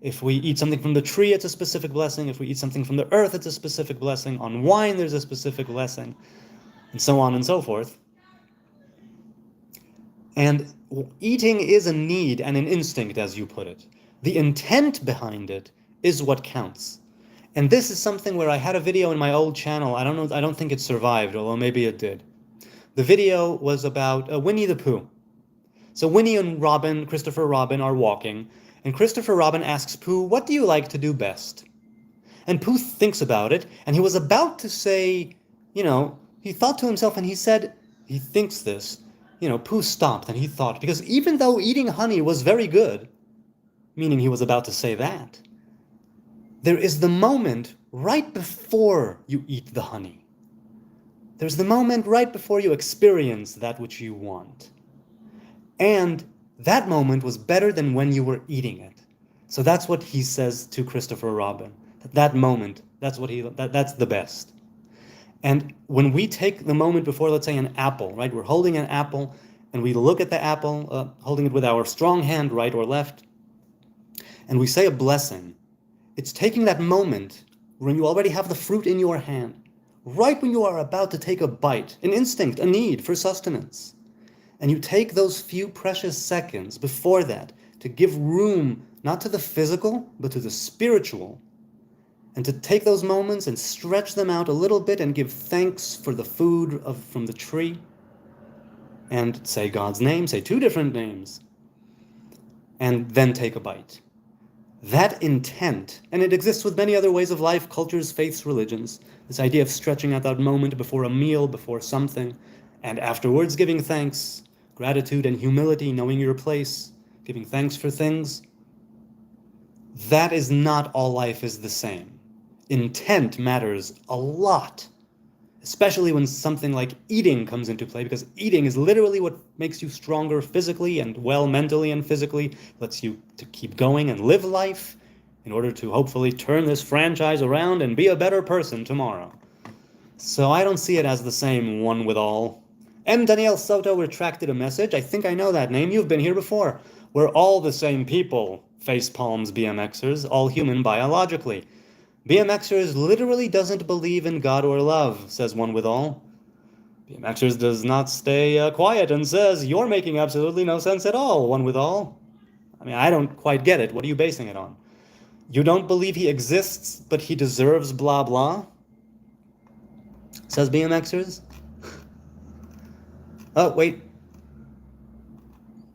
If we eat something from the tree, it's a specific blessing. If we eat something from the earth, it's a specific blessing. On wine, there's a specific blessing, and so on and so forth. And eating is a need and an instinct, as you put it. The intent behind it is what counts. And this is something where I had a video in my old channel. I don't think it survived, although maybe it did. The video was about Winnie the Pooh. So Winnie and Christopher Robin, are walking, and Christopher Robin asks Pooh, "What do you like to do best?" And Pooh thinks about it, and he was about to say, he thought to himself, and he said, he thinks this, Pooh stopped, and he thought, because even though eating honey was very good, meaning he was about to say that, there is the moment right before you eat the honey. There's the moment right before you experience that which you want. And that moment was better than when you were eating it. So that's what he says to Christopher Robin. That moment, that's the best. And when we take the moment before, let's say, an apple, right? We're holding an apple, and we look at the apple, holding it with our strong hand, right or left, and we say a blessing. It's taking that moment when you already have the fruit in your hand, right when you are about to take a bite, an instinct, a need for sustenance. And you take those few precious seconds before that to give room, not to the physical, but to the spiritual, and to take those moments and stretch them out a little bit and give thanks for the food from the tree, and say God's name, say 2 different names, and then take a bite. That intent, and it exists with many other ways of life, cultures, faiths, religions, this idea of stretching out that moment before a meal, before something, and afterwards giving thanks, gratitude and humility, knowing your place, giving thanks for things. That is not all life is the same. Intent matters a lot, especially when something like eating comes into play, because eating is literally what makes you stronger physically and well mentally and physically, lets you to keep going and live life in order to hopefully turn this franchise around and be a better person tomorrow. So I don't see it as the same one with all. M. Daniel Soto retracted a message. I think I know that name. You've been here before. We're all the same people, face palms BMXers, all human biologically. BMXers literally doesn't believe in God or love, says one with all. BMXers does not stay quiet and says, "You're making absolutely no sense at all," one with all. I mean, I don't quite get it. What are you basing it on? You don't believe he exists, but he deserves blah blah, says BMXers. Oh, wait.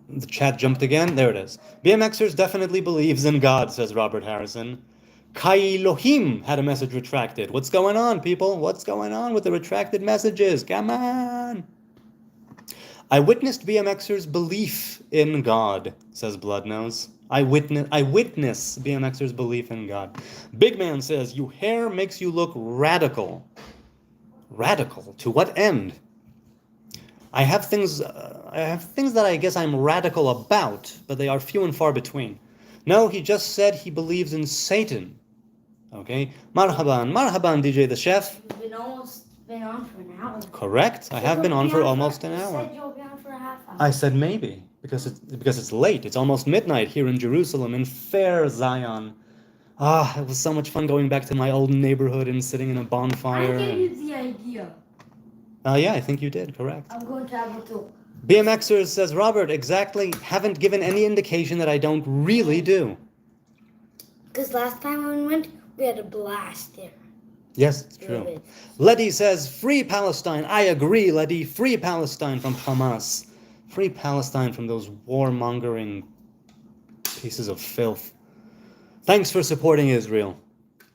The chat jumped again. There it is. BMXers definitely believes in God, says Robert Harrison. Kai Lohim had a message retracted. What's going on, people? What's going on with the retracted messages? Come on! I witnessed BMXers' belief in God, says Bloodnose. I witness BMXers' belief in God. Big Man says, your hair makes you look radical. Radical? To what end? I have things that I guess I'm radical about, but they are few and far between. No, he just said he believes in Satan. Okay? Marhaban, DJ the chef. You've been on for an hour. Correct. I have been on for almost an hour. You said you'll be on for a half hour. I said maybe, because it's late. It's almost midnight here in Jerusalem, in fair Zion. Ah, it was so much fun going back to my old neighborhood and sitting in a bonfire. I gave you the idea. Yeah, I think you did, correct. I'm going to have a talk. BMXers says, Robert, exactly, haven't given any indication that I don't really do. Because last time when we went, we had a blast there. Yes, it's true. Letty says, free Palestine. I agree, Letty. Free Palestine from Hamas. Free Palestine from those warmongering pieces of filth. Thanks for supporting Israel.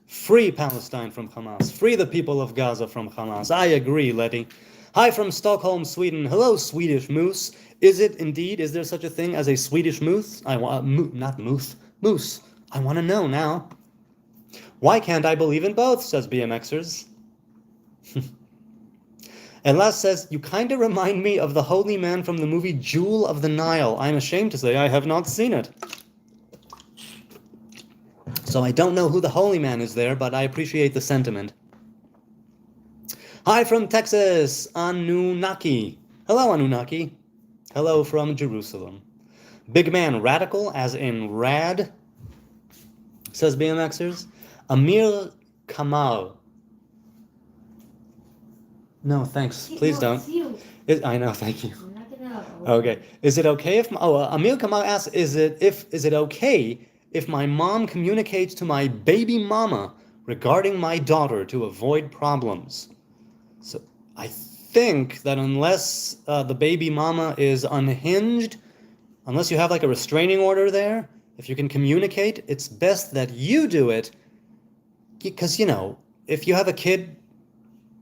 Free Palestine from Hamas. Free the people of Gaza from Hamas. I agree, Letty. Hi from Stockholm, Sweden. Hello, Swedish moose. Is it indeed? Is there such a thing as a Swedish moose? Moose. I want to know now. Why can't I believe in both, says BMXers. Elas says, you kind of remind me of the holy man from the movie Jewel of the Nile. I'm ashamed to say I have not seen it. So I don't know who the holy man is there, but I appreciate the sentiment. Hi from Texas, Anunnaki. Hello, Anunnaki. Hello from Jerusalem. Big man radical, as in rad, says BMXers. Amir Kamal. No, thanks. Please don't. I know, thank you. Okay. Is it okay if Amir Kamal asks, is it okay if my mom communicates to my baby mama regarding my daughter to avoid problems. So I think that unless the baby mama is unhinged, unless you have like a restraining order there, if you can communicate, it's best that you do it. Because, if you have a kid,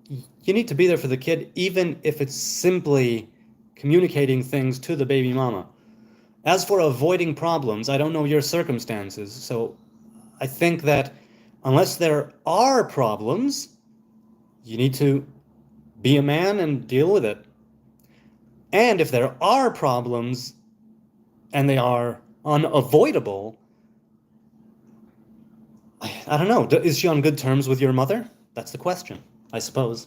you need to be there for the kid, even if it's simply communicating things to the baby mama. As for avoiding problems, I don't know your circumstances, so I think that unless there are problems, you need to be a man and deal with it. And if there are problems and they are unavoidable, I don't know, is she on good terms with your mother? That's the question, I suppose.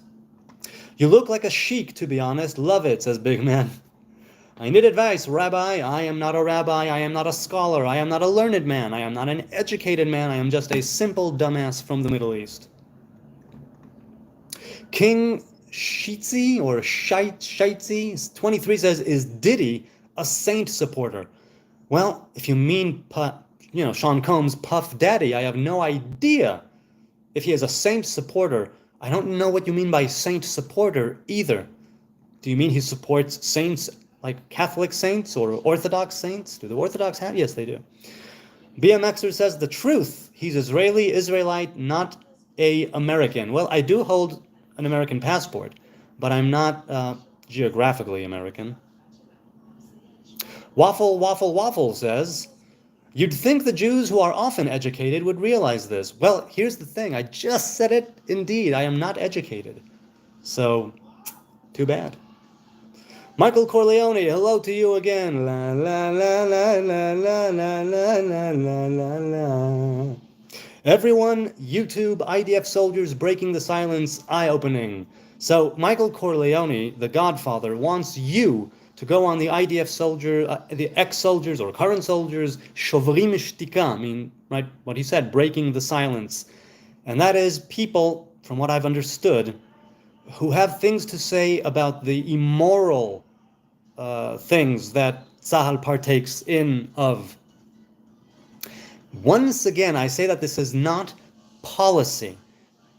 You look like a sheik, to be honest. Love it, says Big Man. I need advice, Rabbi. I am not a rabbi. I am not a scholar. I am not a learned man. I am not an educated man. I am just a simple dumbass from the Middle East. King Shitzi, or Shaitzi, 23 says, is Diddy a saint supporter? Well, if you mean, Sean Combs' Puff Daddy, I have no idea if he is a saint supporter. I don't know what you mean by saint supporter either. Do you mean he supports saints like Catholic saints or Orthodox saints? Do the Orthodox have? Yes, they do. BMXer says the truth. He's Israeli, Israelite, not a American. Well, I do hold an American passport, but I'm not geographically American. Waffle says, you'd think the Jews who are often educated would realize this. Well, here's the thing. I just said it. Indeed, I am not educated. So, too bad. Michael Corleone, hello to you again. La la la la la la la la la la la. Everyone, YouTube, IDF soldiers breaking the silence, eye-opening. So, Michael Corleone, the Godfather, wants you to go on the IDF soldier, the ex-soldiers or current soldiers, shovrim shtika, right, what he said, breaking the silence. And that is people, from what I've understood, who have things to say about the immoral things that Tzahal partakes in of. Once again, I say that this is not policy.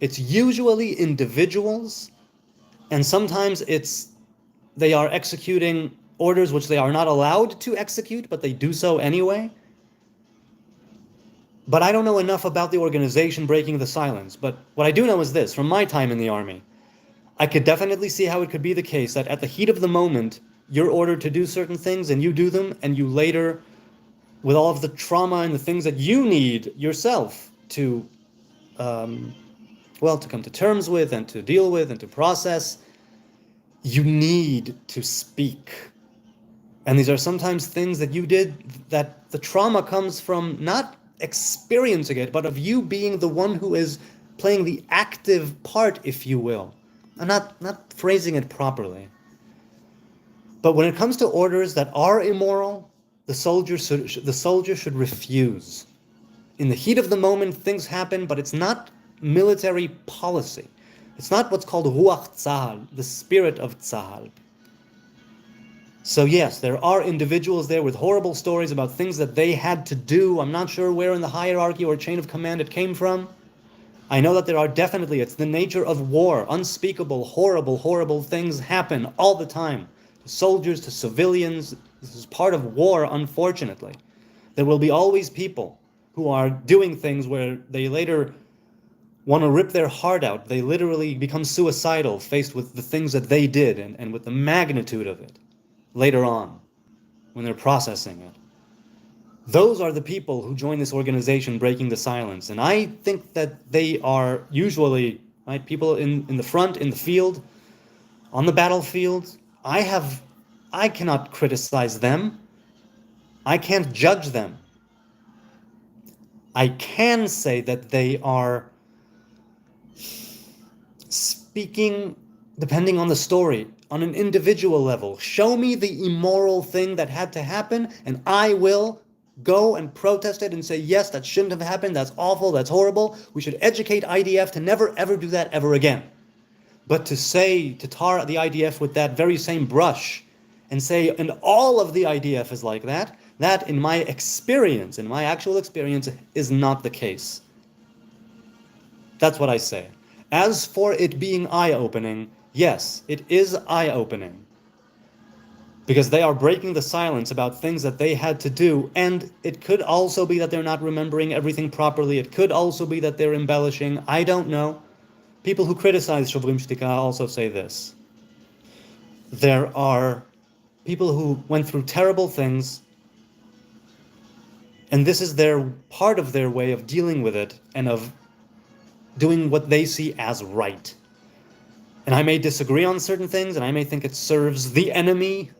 It's usually individuals, and sometimes they are executing orders which they are not allowed to execute, but they do so anyway. But I don't know enough about the organization breaking the silence. But what I do know is this, from my time in the army, I could definitely see how it could be the case that at the heat of the moment, you're ordered to do certain things and you do them, and you later, with all of the trauma and the things that you need yourself to, to come to terms with and to deal with and to process, you need to speak. And these are sometimes things that you did that the trauma comes from not experiencing it, but of you being the one who is playing the active part, if you will. I'm not phrasing it properly. But when it comes to orders that are immoral, the soldier should refuse. In the heat of the moment, things happen, but it's not military policy. It's not what's called Ruach Tzahal, the spirit of Tzahal. So yes, there are individuals there with horrible stories about things that they had to do. I'm not sure where in the hierarchy or chain of command it came from. I know that there are definitely, it's the nature of war. Unspeakable, horrible things happen all the time. To soldiers, to civilians. This is part of war, unfortunately. There will be always people who are doing things where they later want to rip their heart out. They literally become suicidal faced with the things that they did and with the magnitude of it later on when they're processing it. Those are the people who join this organization breaking the silence. And I think that they are usually, right, people in the front, in the field, on the battlefield. I cannot criticize them. I can't judge them. I can say that they are speaking, depending on the story, on an individual level. Show me the immoral thing that had to happen, and I will go and protest it and say, yes, that shouldn't have happened, that's awful, that's horrible. We should educate IDF to never, ever do that ever again. But to tar the IDF with that very same brush and say, and all of the IDF is like that, That, in my experience, in my actual experience, is not the case. That's what I say. As for it being eye-opening, yes, it is eye-opening. Because they are breaking the silence about things that they had to do, and it could also be that they're not remembering everything properly. It could also be that they're embellishing. I don't know. People who criticize Shovrim Shtika also say this. There are people who went through terrible things, and this is their part of their way of dealing with it and of doing what they see as right. And I may disagree on certain things, and I may think it serves the enemy,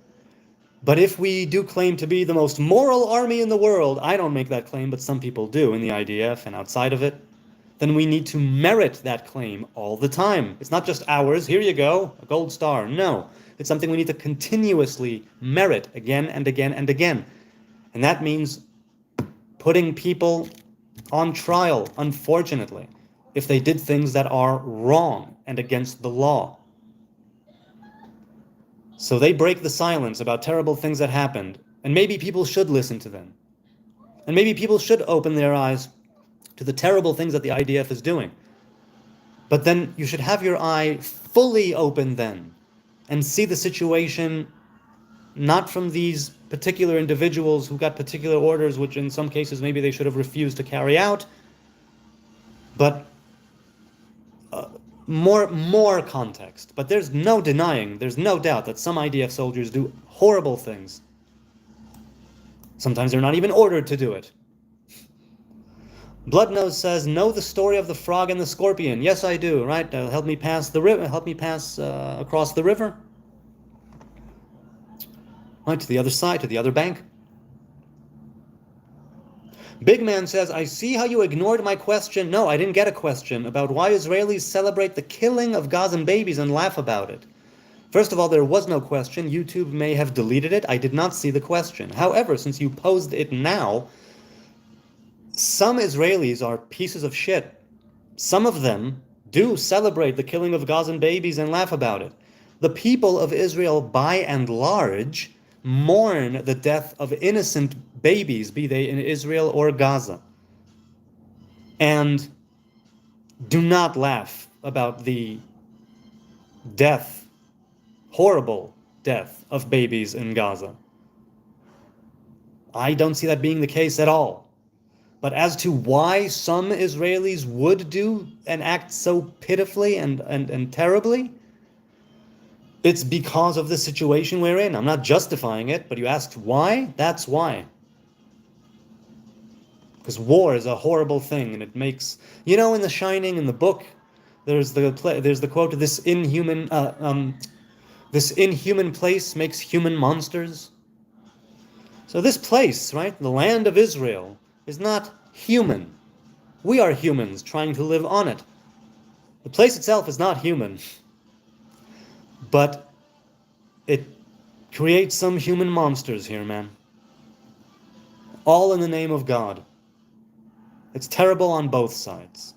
but if we do claim to be the most moral army in the world, I don't make that claim, but some people do in the IDF and outside of it, then we need to merit that claim all the time. It's not just ours, here you go, a gold star. No, it's something we need to continuously merit again and again and again. And that means putting people on trial, unfortunately, if they did things that are wrong and against the law. So they break the silence about terrible things that happened, and maybe people should listen to them. And maybe people should open their eyes to the terrible things that the IDF is doing. But then you should have your eye fully open then, and see the situation not from these particular individuals who got particular orders, which in some cases maybe they should have refused to carry out, but more context. But there's no denying, there's no doubt that some IDF soldiers do horrible things. Sometimes they're not even ordered to do it. Bloodnose says, know the story of the frog and the scorpion. Yes, I do, right? Help me pass the river, help me pass across the river. Right, to the other side, to the other bank. Big Man says, I see how you ignored my question. No, I didn't get a question about why Israelis celebrate the killing of Gazan babies and laugh about it. First of all, there was no question. YouTube may have deleted it. I did not see the question. However, since you posed it now, some Israelis are pieces of shit. Some of them do celebrate the killing of Gazan babies and laugh about it. The people of Israel, by and large, mourn the death of innocent babies, be they in Israel or Gaza, and do not laugh about the death, horrible death of babies in Gaza. I don't see that being the case at all. But as to why some Israelis would do and act so pitifully and terribly, it's because of the situation we're in. I'm not justifying it, but you asked why? That's why. Because war is a horrible thing, and it makes... You know, in The Shining, in the book, there's the quote, this inhuman place makes human monsters. So this place, right, the land of Israel, is not human. We are humans trying to live on it. The place itself is not human. But it creates some human monsters here, man. All in the name of God. It's terrible on both sides.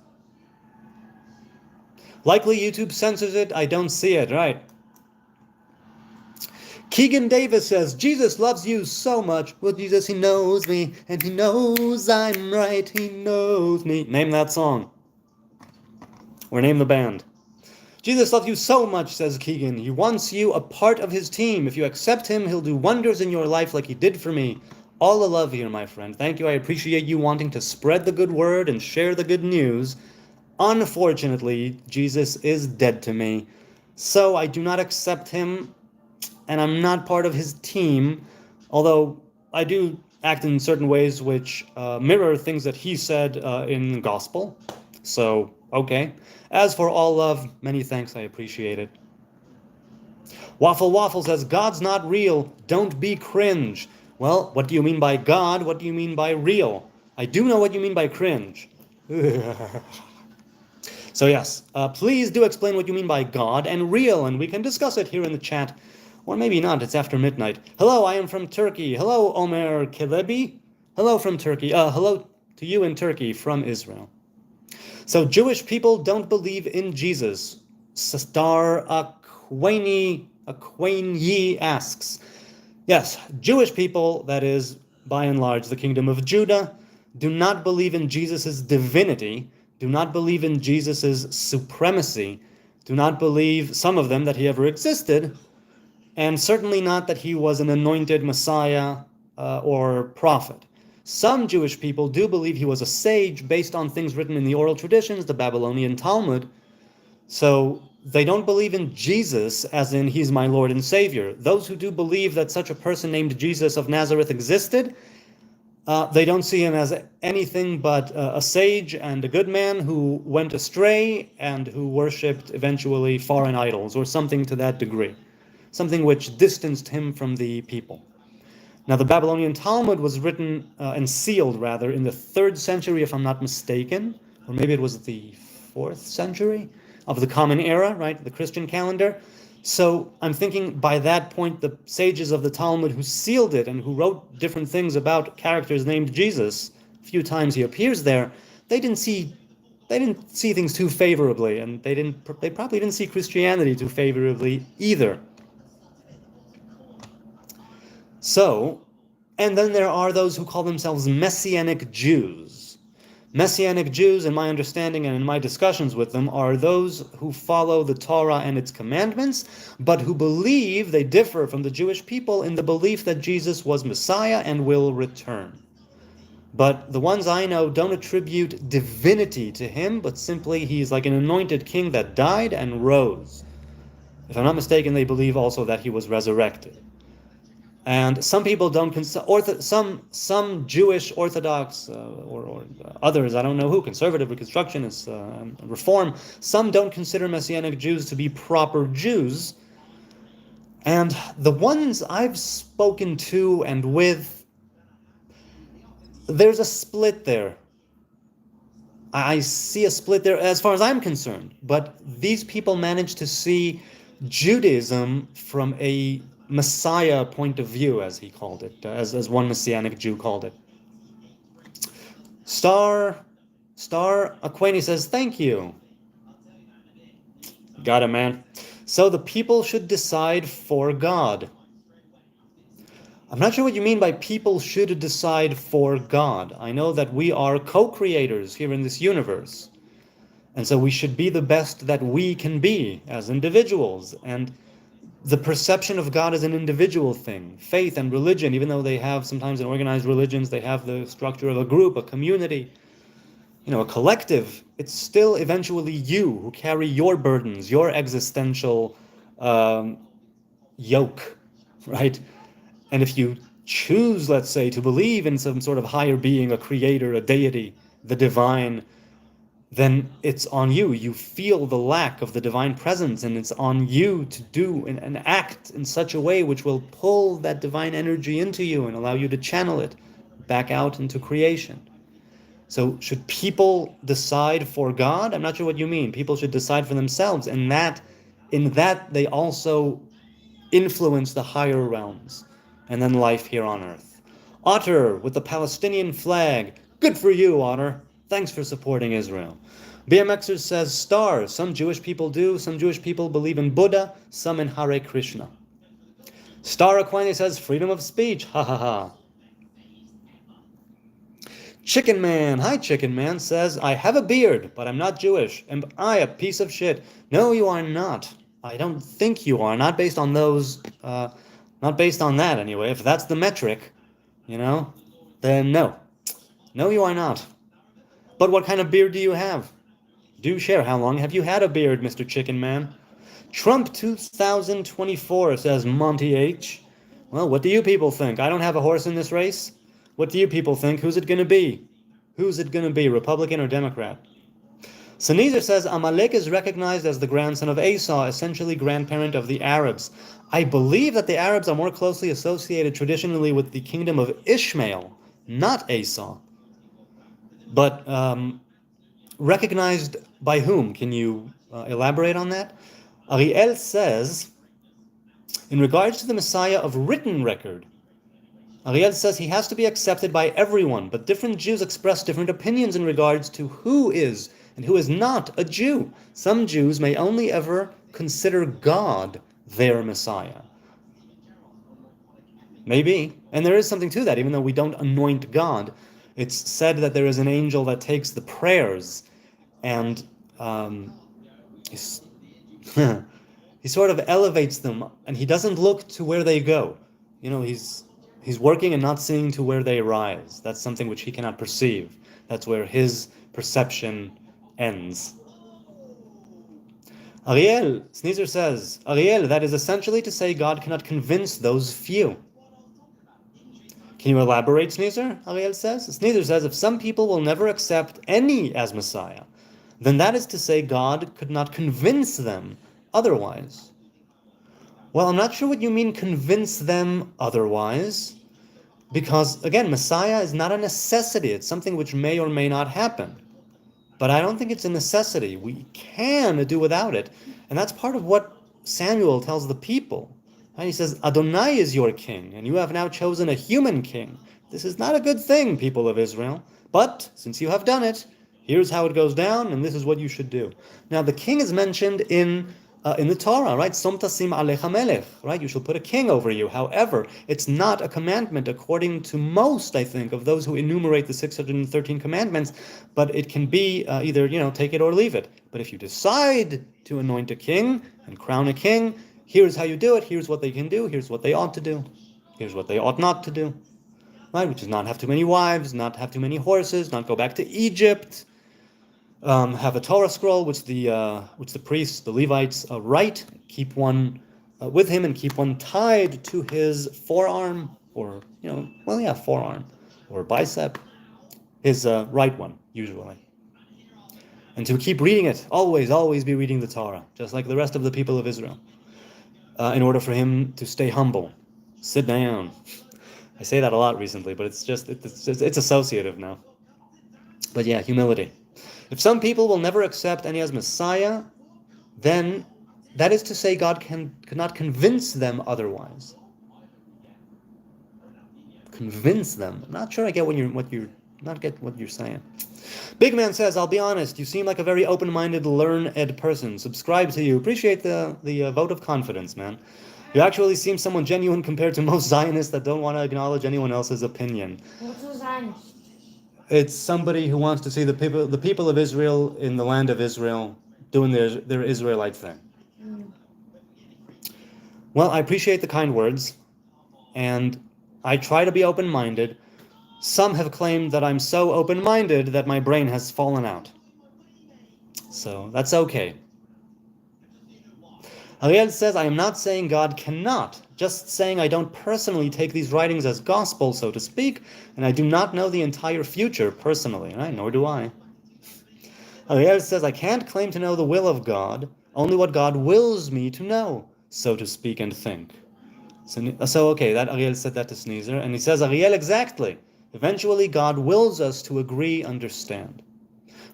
Likely YouTube censors it. I don't see it, right? Keegan Davis says, Jesus loves you so much. Well, Jesus, he knows me, and he knows I'm right. He knows me. Name that song. Or name the band. Jesus loves you so much, says Keegan. He wants you a part of his team. If you accept him, he'll do wonders in your life like he did for me. All the love here, my friend. Thank you. I appreciate you wanting to spread the good word and share the good news. Unfortunately, Jesus is dead to me. So I do not accept him, and I'm not part of his team, although I do act in certain ways which mirror things that he said in the gospel. So, okay. As for all love, many thanks, I appreciate it. Waffle says, God's not real, don't be cringe. Well, what do you mean by God? What do you mean by real? I do know what you mean by cringe. So yes, please do explain what you mean by God and real, and we can discuss it here in the chat. Or maybe not, it's after midnight. Hello, I am from Turkey. Hello, Omer Kelebi. Hello from Turkey. Hello to you in Turkey from Israel. So Jewish people don't believe in Jesus. Star Akwaini asks. Yes, Jewish people, that is, by and large, the kingdom of Judah, do not believe in Jesus' divinity, do not believe in Jesus' supremacy, do not believe, some of them, that he ever existed, and certainly not that he was an anointed Messiah or prophet. Some Jewish people do believe he was a sage based on things written in the oral traditions, the Babylonian Talmud. So they don't believe in Jesus as in he's my Lord and Savior. Those who do believe that such a person named Jesus of Nazareth existed, they don't see him as anything but a sage and a good man who went astray and who worshipped eventually foreign idols or something to that degree, something which distanced him from the people. Now, the Babylonian Talmud was written and sealed, rather, in the 3rd century, if I'm not mistaken, or maybe it was the 4th century of the Common Era, right, the Christian calendar. So I'm thinking by that point, the sages of the Talmud who sealed it and who wrote different things about characters named Jesus, a few times he appears there, they didn't see things too favorably, and they probably didn't see Christianity too favorably either. So, and then there are those who call themselves Messianic Jews. Messianic Jews, in my understanding and in my discussions with them, are those who follow the Torah and its commandments, but who believe they differ from the Jewish people in the belief that Jesus was Messiah and will return. But the ones I know don't attribute divinity to him, but simply he's like an anointed king that died and rose. If I'm not mistaken, they believe also that he was resurrected. And some people don't some Jewish Orthodox or others, I don't know who, conservative reconstructionists, reform, some don't consider Messianic Jews to be proper Jews. And the ones I've spoken to and with, there's a split there. I see a split there as far as I'm concerned. But these people manage to see Judaism from a Messiah point of view, as he called it, as one Messianic Jew called it. Star Aquani says, thank you. Got it, man. So the people should decide for God. I'm not sure what you mean by people should decide for God. I know that we are co-creators here in this universe. And so we should be the best that we can be as individuals. And the perception of God is an individual thing. Faith and religion, even though they have sometimes in organized religions, they have the structure of a group, a community, a collective. It's still eventually you who carry your burdens, your existential yoke, right? And if you choose, let's say, to believe in some sort of higher being, a creator, a deity, the divine, then it's on you. You feel the lack of the divine presence, and it's on you to do and act in such a way which will pull that divine energy into you and allow you to channel it back out into creation. So should people decide for God? I'm not sure what you mean. People should decide for themselves, and in that they also influence the higher realms and then life here on earth. Otter with the Palestinian flag. Good for you, Otter. Thanks for supporting Israel. BMXer says, Star, some Jewish people do, some Jewish people believe in Buddha, some in Hare Krishna. Star Aquinas says, freedom of speech, ha ha ha. Chicken Man, hi Chicken Man, says, I have a beard, but I'm not Jewish. Am I a piece of shit? No, you are not. I don't think you are, not based on those, not based on that anyway. If that's the metric, then no. No, you are not. But what kind of beard do you have? Do share. How long have you had a beard, Mr. Chicken Man? Trump 2024 says Monty H. Well, what do you people think? I don't have a horse in this race. What do you people think? Who's it going to be? Who's it going to be, Republican or Democrat? Sneezer says Amalek is recognized as the grandson of Esau, essentially grandparent of the Arabs. I believe that the Arabs are more closely associated traditionally with the kingdom of Ishmael, not Esau. But recognized by whom? Can you elaborate on that? Ariel says, in regards to the Messiah of written record, Ariel says he has to be accepted by everyone, but different Jews express different opinions in regards to who is and who is not a Jew. Some Jews may only ever consider God their Messiah. Maybe. And there is something to that, even though we don't anoint God. It's said that there is an angel that takes the prayers and he's, he sort of elevates them, and he doesn't look to where they go. You know, he's working and not seeing to where they rise. That's something which he cannot perceive. That's where his perception ends. Ariel, Sneezer says, Ariel, that is essentially to say God cannot convince those few. Can you elaborate, Sneezer? Ariel says. Sneezer says, if some people will never accept any as Messiah, then that is to say God could not convince them otherwise. Well, I'm not sure what you mean convince them otherwise, because, again, Messiah is not a necessity. It's something which may or may not happen. But I don't think it's a necessity. We can do without it. And that's part of what Samuel tells the people. And he says, Adonai is your king, and you have now chosen a human king. This is not a good thing, people of Israel. But since you have done it, here's how it goes down, and this is what you should do. Now, the king is mentioned in the Torah, right? Som tasim alecha melech, right? You shall put a king over you. However, it's not a commandment according to most, I think, of those who enumerate the 613 commandments, but it can be either, take it or leave it. But if you decide to anoint a king and crown a king, here's how you do it, here's what they can do, here's what they ought to do, here's what they ought not to do, right? Which is not have too many wives, not have too many horses, not go back to Egypt, have a Torah scroll which the priests, the Levites, write, keep one with him and keep one tied to his forearm, or forearm or bicep, his right one usually, and to keep reading it, always be reading the Torah, just like the rest of the people of Israel, in order for him to stay humble, sit down. I say that a lot recently, but it's associative now. But yeah, humility. If some people will never accept any as Messiah, then that is to say God cannot convince them otherwise. Convince them. I'm not sure I get what you're saying. Big Man says, I'll be honest, you seem like a very open-minded, learned person. Subscribe to you. Appreciate the vote of confidence, man. You actually seem someone genuine compared to most Zionists that don't want to acknowledge anyone else's opinion. What's a Zionist? It's somebody who wants to see the people of Israel in the land of Israel doing their Israelite thing. Well, I appreciate the kind words, and I try to be open-minded. Some have claimed that I'm so open-minded that my brain has fallen out. So that's okay. Ariel says, I am not saying God cannot, just saying I don't personally take these writings as gospel, so to speak, and I do not know the entire future personally, right? Nor do I. Ariel says, I can't claim to know the will of God, only what God wills me to know, so to speak and think. So okay, that Ariel said that to Sneezer, and he says, Ariel, exactly. Eventually, God wills us to agree, understand.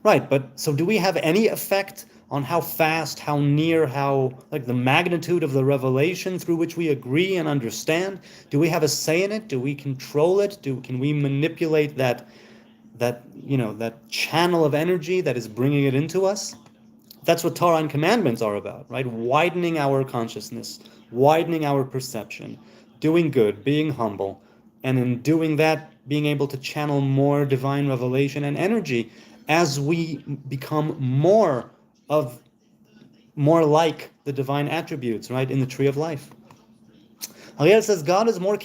Right, but so do we have any effect on how fast, how near, the magnitude of the revelation through which we agree and understand? Do we have a say in it? Do we control it? Can we manipulate that channel of energy that is bringing it into us? That's what Torah and commandments are about, right? Widening our consciousness, widening our perception, doing good, being humble, and in doing that, being able to channel more divine revelation and energy as we become more like the divine attributes, right, in the tree of life. Ariel says, God is more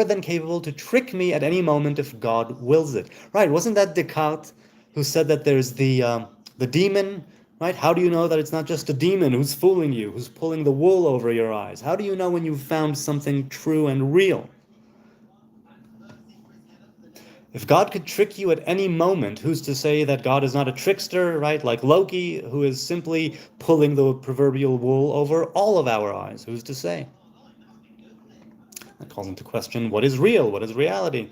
than capable to trick me at any moment if God wills it. Right, wasn't that Descartes who said that there's the demon, right? How do you know that it's not just a demon who's fooling you, who's pulling the wool over your eyes? How do you know when you've found something true and real? If God could trick you at any moment, who's to say that God is not a trickster, right? Like Loki, who is simply pulling the proverbial wool over all of our eyes. Who's to say? That calls into question what is real, what is reality.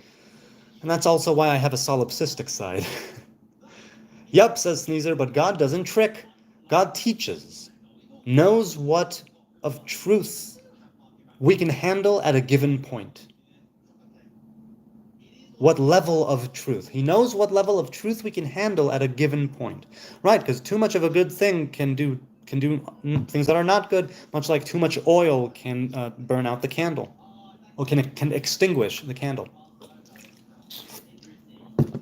And that's also why I have a solipsistic side. Yup, says Sneezer, but God doesn't trick. God teaches, knows what of truth we can handle at a given point. What level of truth. He knows what level of truth we can handle at a given point. Right, because too much of a good thing can do things that are not good, much like too much oil can burn out the candle. or can extinguish the candle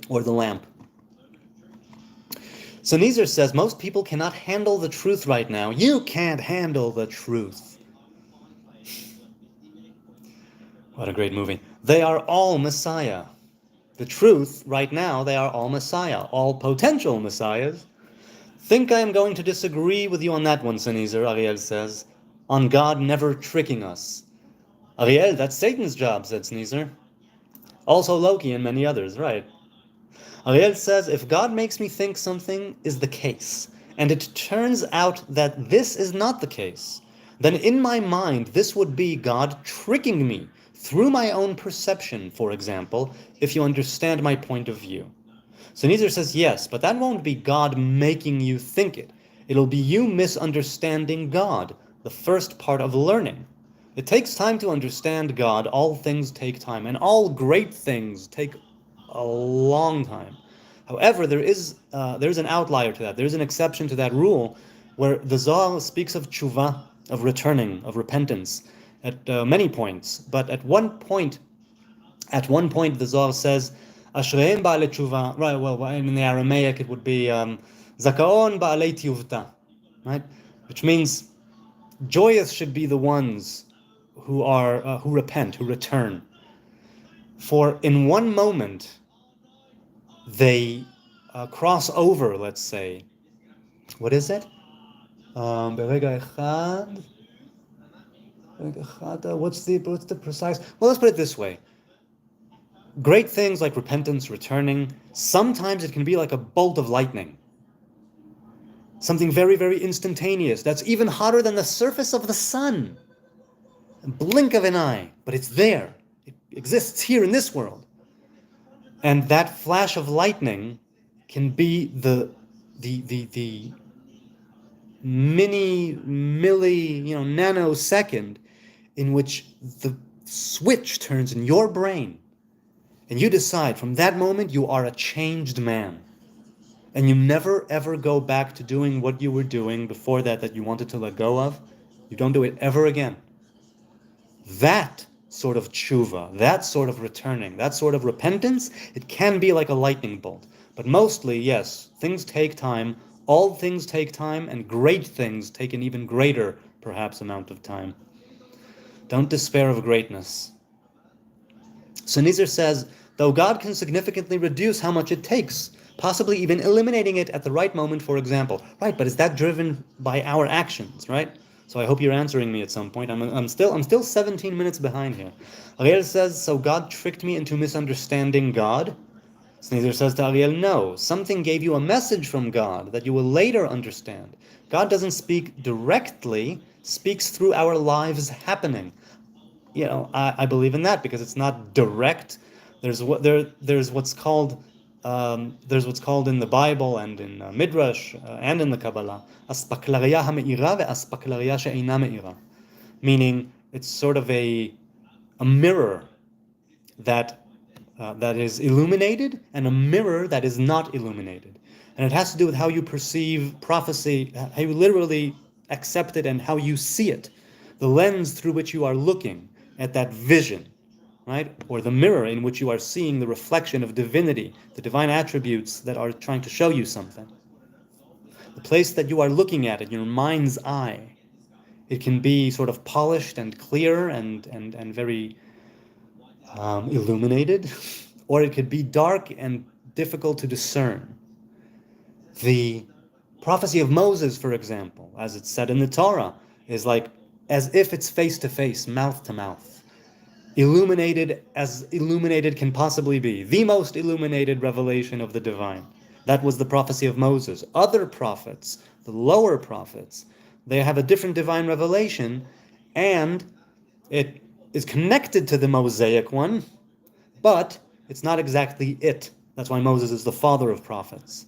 or the lamp. So Nieser says, most people cannot handle the truth right now. You can't handle the truth. What a great movie. They are all Messiah. The truth, right now, they are all Messiah, all potential Messiahs. Think I am going to disagree with you on that one, Sneezer, Ariel says. On God never tricking us. Ariel, that's Satan's job, said Sneezer. Also Loki and many others, right? Ariel says, if God makes me think something is the case, and it turns out that this is not the case, then in my mind this would be God tricking me through my own perception, for example, if you understand my point of view. So Nieser says, yes, but that won't be God making you think it. It'll be you misunderstanding God, the first part of learning. It takes time to understand God. All things take time, and all great things take a long time. However, there's an outlier to that. There's an exception to that rule, where the Zohar speaks of tshuva, of returning, of repentance, at many points. But at one point, the Zohar says, "Ashreim ba'alei tshuva." Right. Well, in the Aramaic, it would be "Zakaon ba'alei tiyuvta," right? Which means joyous should be the ones who repent, who return. For in one moment, they cross over, let's say. What is it? Beregah echad. What's the precise? Well, let's put it this way. Great things like repentance, returning, sometimes it can be like a bolt of lightning. Something very, very instantaneous. That's even hotter than the surface of the sun. A blink of an eye, but it's there. It exists here in this world. And that flash of lightning can be the nanosecond in which the switch turns in your brain. And you decide from that moment you are a changed man. And you never ever go back to doing what you were doing before that you wanted to let go of. You don't do it ever again. That sort of tshuva, that sort of returning, that sort of repentance, it can be like a lightning bolt. But mostly, yes, things take time. All things take time, and great things take an even greater, perhaps, amount of time. Don't despair of greatness. So Nieser says, though God can significantly reduce how much it takes, possibly even eliminating it at the right moment, for example. Right, but is that driven by our actions, right? So I hope you're answering me at some point. I'm still 17 minutes behind here. Ariel says, so God tricked me into misunderstanding God? Sneezer says to Ariel, no, something gave you a message from God that you will later understand. God doesn't speak directly, speaks through our lives happening. You know, I believe in that because it's not direct. There's what's called in the Bible and in Midrash and in the Kabbalah, aspaklaria ha'me'ira ve'aspaklaria she'eina me'ira, meaning it's sort of a mirror that is illuminated and a mirror that is not illuminated, and it has to do with how you perceive prophecy, how you literally accept it, and how you see it, the lens through which you are looking at that vision. Right? Or the mirror in which you are seeing the reflection of divinity, the divine attributes that are trying to show you something. The place that you are looking at in your mind's eye, it can be sort of polished and clear and very illuminated, or it could be dark and difficult to discern. The prophecy of Moses, for example, as it's said in the Torah, is like as if it's face to face, mouth to mouth. Illuminated as illuminated can possibly be. The most illuminated revelation of the divine. That was the prophecy of Moses. Other prophets, the lower prophets, they have a different divine revelation, and it is connected to the Mosaic one, but it's not exactly it. That's why Moses is the father of prophets.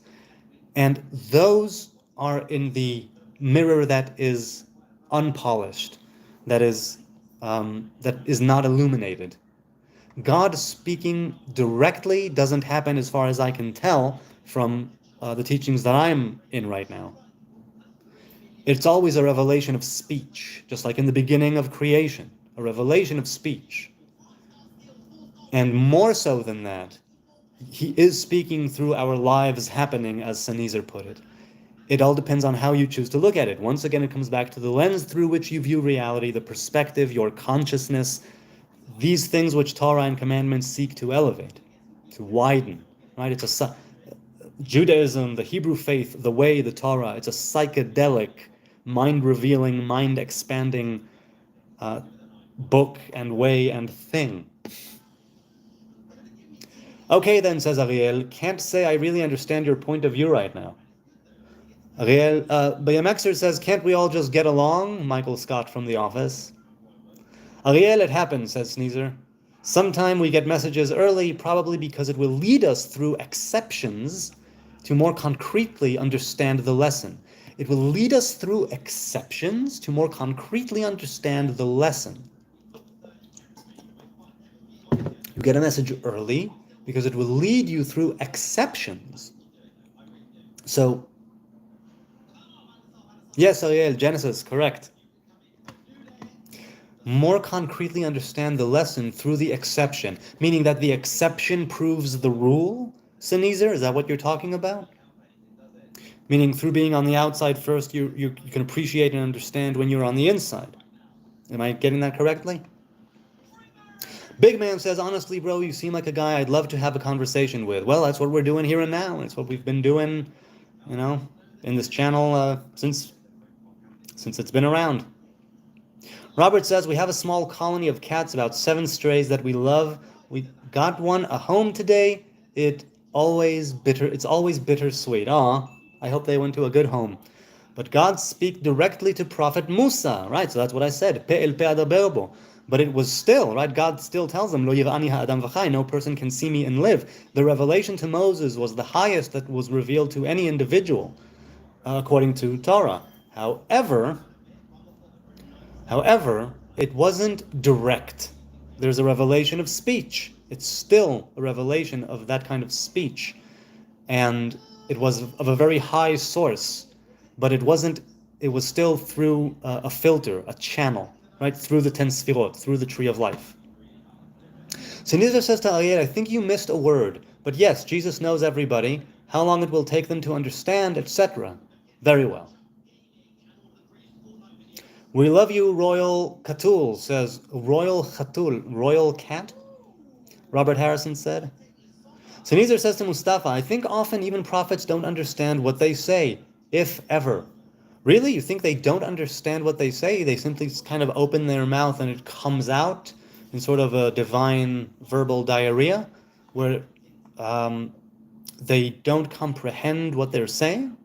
And those are in the mirror that is unpolished, that is not illuminated. God speaking directly doesn't happen, as far as I can tell, from the teachings that I'm in right now. It's always a revelation of speech, just like in the beginning of creation, a revelation of speech. And more so than that, he is speaking through our lives happening, as Sneezer put it. It all depends on how you choose to look at it. Once again, it comes back to the lens through which you view reality, the perspective, your consciousness, these things which Torah and commandments seek to elevate, to widen, right? Judaism, the Hebrew faith, the way, the Torah, it's a psychedelic, mind-revealing, mind-expanding book and way and thing. Okay then, says Ariel, can't say I really understand your point of view right now. Ariel, BMXer says, can't we all just get along? Michael Scott from The Office. Ariel, it happens, says Sneezer. Sometime we get messages early, probably because it will lead us through exceptions to more concretely understand the lesson. It will lead us through exceptions to more concretely understand the lesson. You get a message early because it will lead you through exceptions. So, yes, Ariel, Genesis, correct. More concretely understand the lesson through the exception, meaning that the exception proves the rule. Sneezer, is that what you're talking about? Meaning through being on the outside first, you can appreciate and understand when you're on the inside. Am I getting that correctly? Big Man says, honestly, bro, you seem like a guy I'd love to have a conversation with. Well, that's what we're doing here and now. It's what we've been doing, in this channel since it's been around. Robert says, we have a small colony of cats, about 7 strays that we love. We got one a home today. It's always bittersweet. Aw, I hope they went to a good home. But God speak directly to Prophet Musa, right? So that's what I said. Pe el pe adaber bo. But it was still, right? God still tells them, Lo yirani ha'adam v'chai, no person can see me and live. The revelation to Moses was the highest that was revealed to any individual, according to Torah. However, it wasn't direct. There's a revelation of speech. It's still a revelation of that kind of speech. And it was of a very high source, but it was still through a filter, a channel, right? Through the 10 sfirot, through the tree of life. So Nizar says to Ariel, I think you missed a word, but yes, Jesus knows everybody, how long it will take them to understand, etc. Very well. We love you, Royal Khatul, says Royal Khatul, Royal Cat, Robert Harrison said. So Nizar says to Mustafa, I think often even prophets don't understand what they say, if ever. Really? You think they don't understand what they say? They simply kind of open their mouth and it comes out in sort of a divine verbal diarrhea where they don't comprehend what they're saying?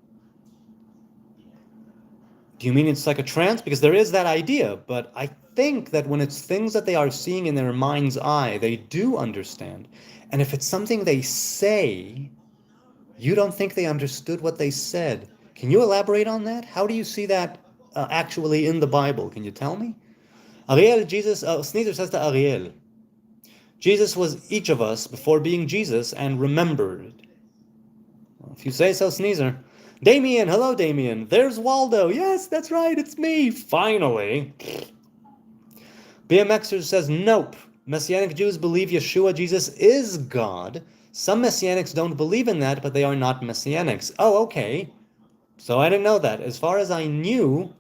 Do you mean it's like a trance? Because there is that idea, but I think that when it's things that they are seeing in their mind's eye, they do understand. And if it's something they say, you don't think they understood what they said. Can you elaborate on that? How do you see that actually in the Bible? Can you tell me? Sneezer says to Ariel, Jesus was each of us before being Jesus and remembered. Well, if you say so, Sneezer. Damien, hello Damien. There's Waldo. Yes, that's right, it's me. Finally. BMXer says, nope. Messianic Jews believe Yeshua, Jesus, is God. Some Messianics don't believe in that, but they are not Messianics. Oh, okay. So I didn't know that. As far as I knew,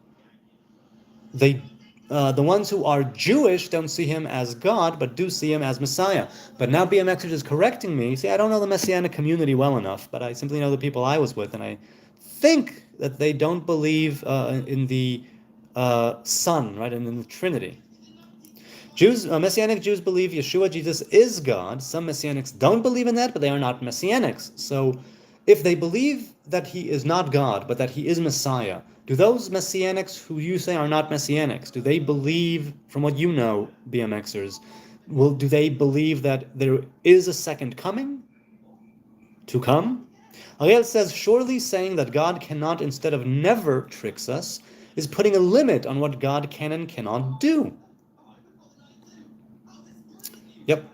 the ones who are Jewish don't see him as God, but do see him as Messiah. But now BMXer is correcting me. See, I don't know the Messianic community well enough, but I simply know the people I was with, and I think that they don't believe in the Son, right, and in the Trinity. Messianic Jews believe Yeshua, Jesus, is God. Some Messianics don't believe in that, but they are not Messianics. So if they believe that he is not God, but that he is Messiah, do those Messianics who you say are not Messianics, do they believe, from what you know, BMXers, do they believe that there is a second coming to come? Ariel says, surely saying that God cannot instead of never tricks us is putting a limit on what God can and cannot do. Yep.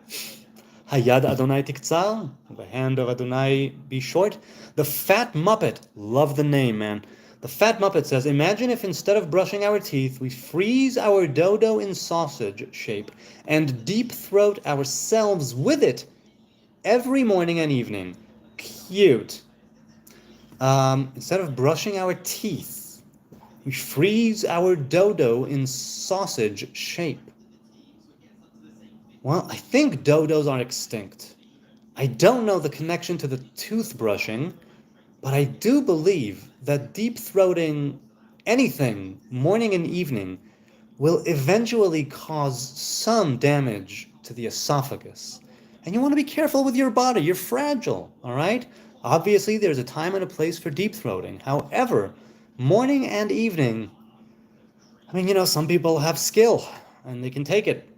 Hayad Adonai tiktzar, the hand of Adonai be short. The Fat Muppet, love the name, man. The Fat Muppet says, imagine if instead of brushing our teeth, we freeze our dodo in sausage shape and deep throat ourselves with it every morning and evening. Cute. Instead of brushing our teeth, we freeze our dodo in sausage shape. Well, I think dodos are extinct. I don't know the connection to the toothbrushing, but I do believe that deep-throating anything, morning and evening, will eventually cause some damage to the esophagus. And you want to be careful with your body. You're fragile, all right? Obviously, there's a time and a place for deep-throating. However, morning and evening, some people have skill, and they can take it.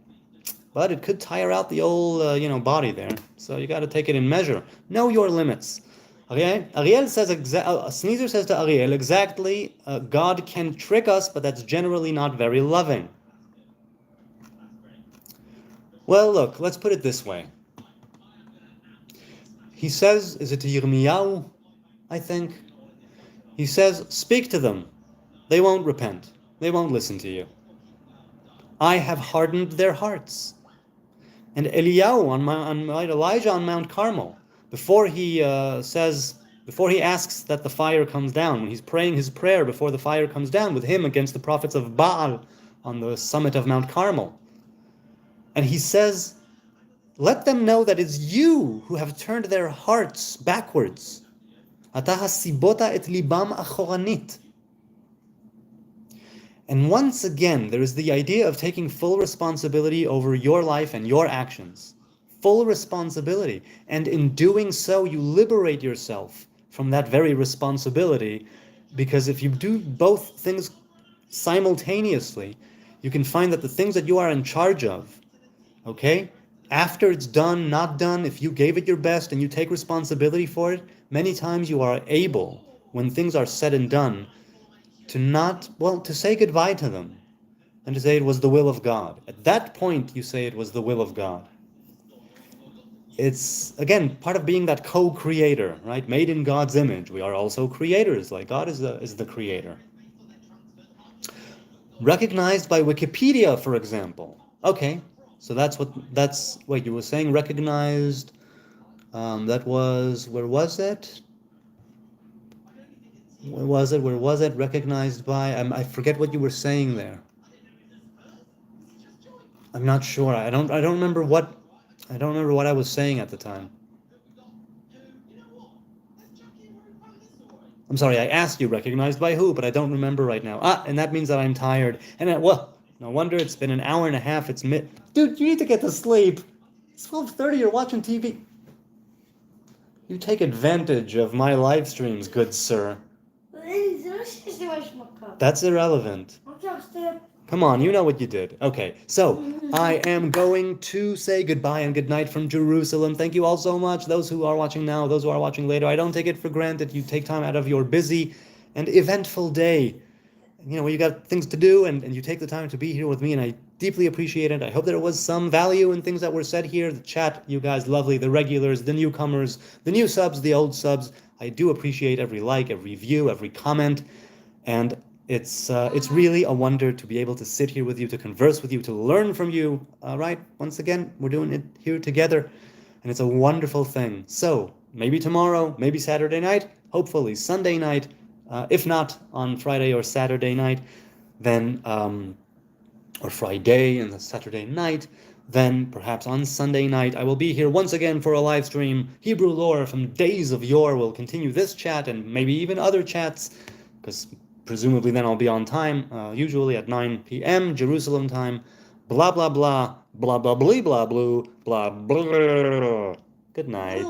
But it could tire out the old, body there. So you got to take it in measure. Know your limits. Okay? Ariel says, Sneezer says to Ariel, exactly, God can trick us, but that's generally not very loving. Well, look, let's put it this way. He says, is it to Yirmiyahu, I think? He says, speak to them. They won't repent. They won't listen to you. I have hardened their hearts. And Elijah on Mount Carmel, before he asks that the fire comes down, when he's praying his prayer before the fire comes down with him against the prophets of Baal on the summit of Mount Carmel. And he says, let them know that it's you who have turned their hearts backwards. Ata hasibota et libam achoranit. And once again, there is the idea of taking full responsibility over your life and your actions. Full responsibility. And in doing so, you liberate yourself from that very responsibility, because if you do both things simultaneously, you can find that the things that you are in charge of, okay, after it's done, not done, if you gave it your best and you take responsibility for it, many times you are able, when things are said and done, to say goodbye to them and to say it was the will of God. At that point, you say it was the will of God. It's, again, part of being that co-creator, right? Made in God's image. We are also creators, like God is the creator. Recognized by Wikipedia, for example. Okay, so wait, you were saying recognized, where was it? Where was it? Recognized by? I forget what you were saying there. I'm not sure. I don't remember what I was saying at the time. I'm sorry. I asked you recognized by who, but I don't remember right now. And that means that I'm tired. And no wonder it's been an hour and a half. It's dude, you need to get to sleep. It's 12:30. You're watching TV. You take advantage of my live streams, good sir. That's irrelevant. Come on, you know what you did. Okay, so I am going to say goodbye and good night from Jerusalem. Thank you all so much, those who are watching now, those who are watching later. I don't take it for granted. You take time out of your busy and eventful day, where you got things to do, and you take the time to be here with me, and I deeply appreciate it. I hope there was some value in things that were said here. The chat, you guys, lovely. The regulars, the newcomers, the new subs, the old subs. I do appreciate every like, every view, every comment, and it's really a wonder to be able to sit here with you, to converse with you, to learn from you. Right? Once again, we're doing it here together, and it's a wonderful thing. So maybe tomorrow, maybe Saturday night, hopefully Sunday night. If not on Friday or Saturday night, then or Friday and the Saturday night, then perhaps on Sunday night I will be here once again for a live stream. Hebrew lore from days of yore will continue this chat and maybe even other chats, because presumably then I'll be on time, usually at 9 p.m. Jerusalem time. Blah blah blah blah blah blah blah blah blah blah. Good night.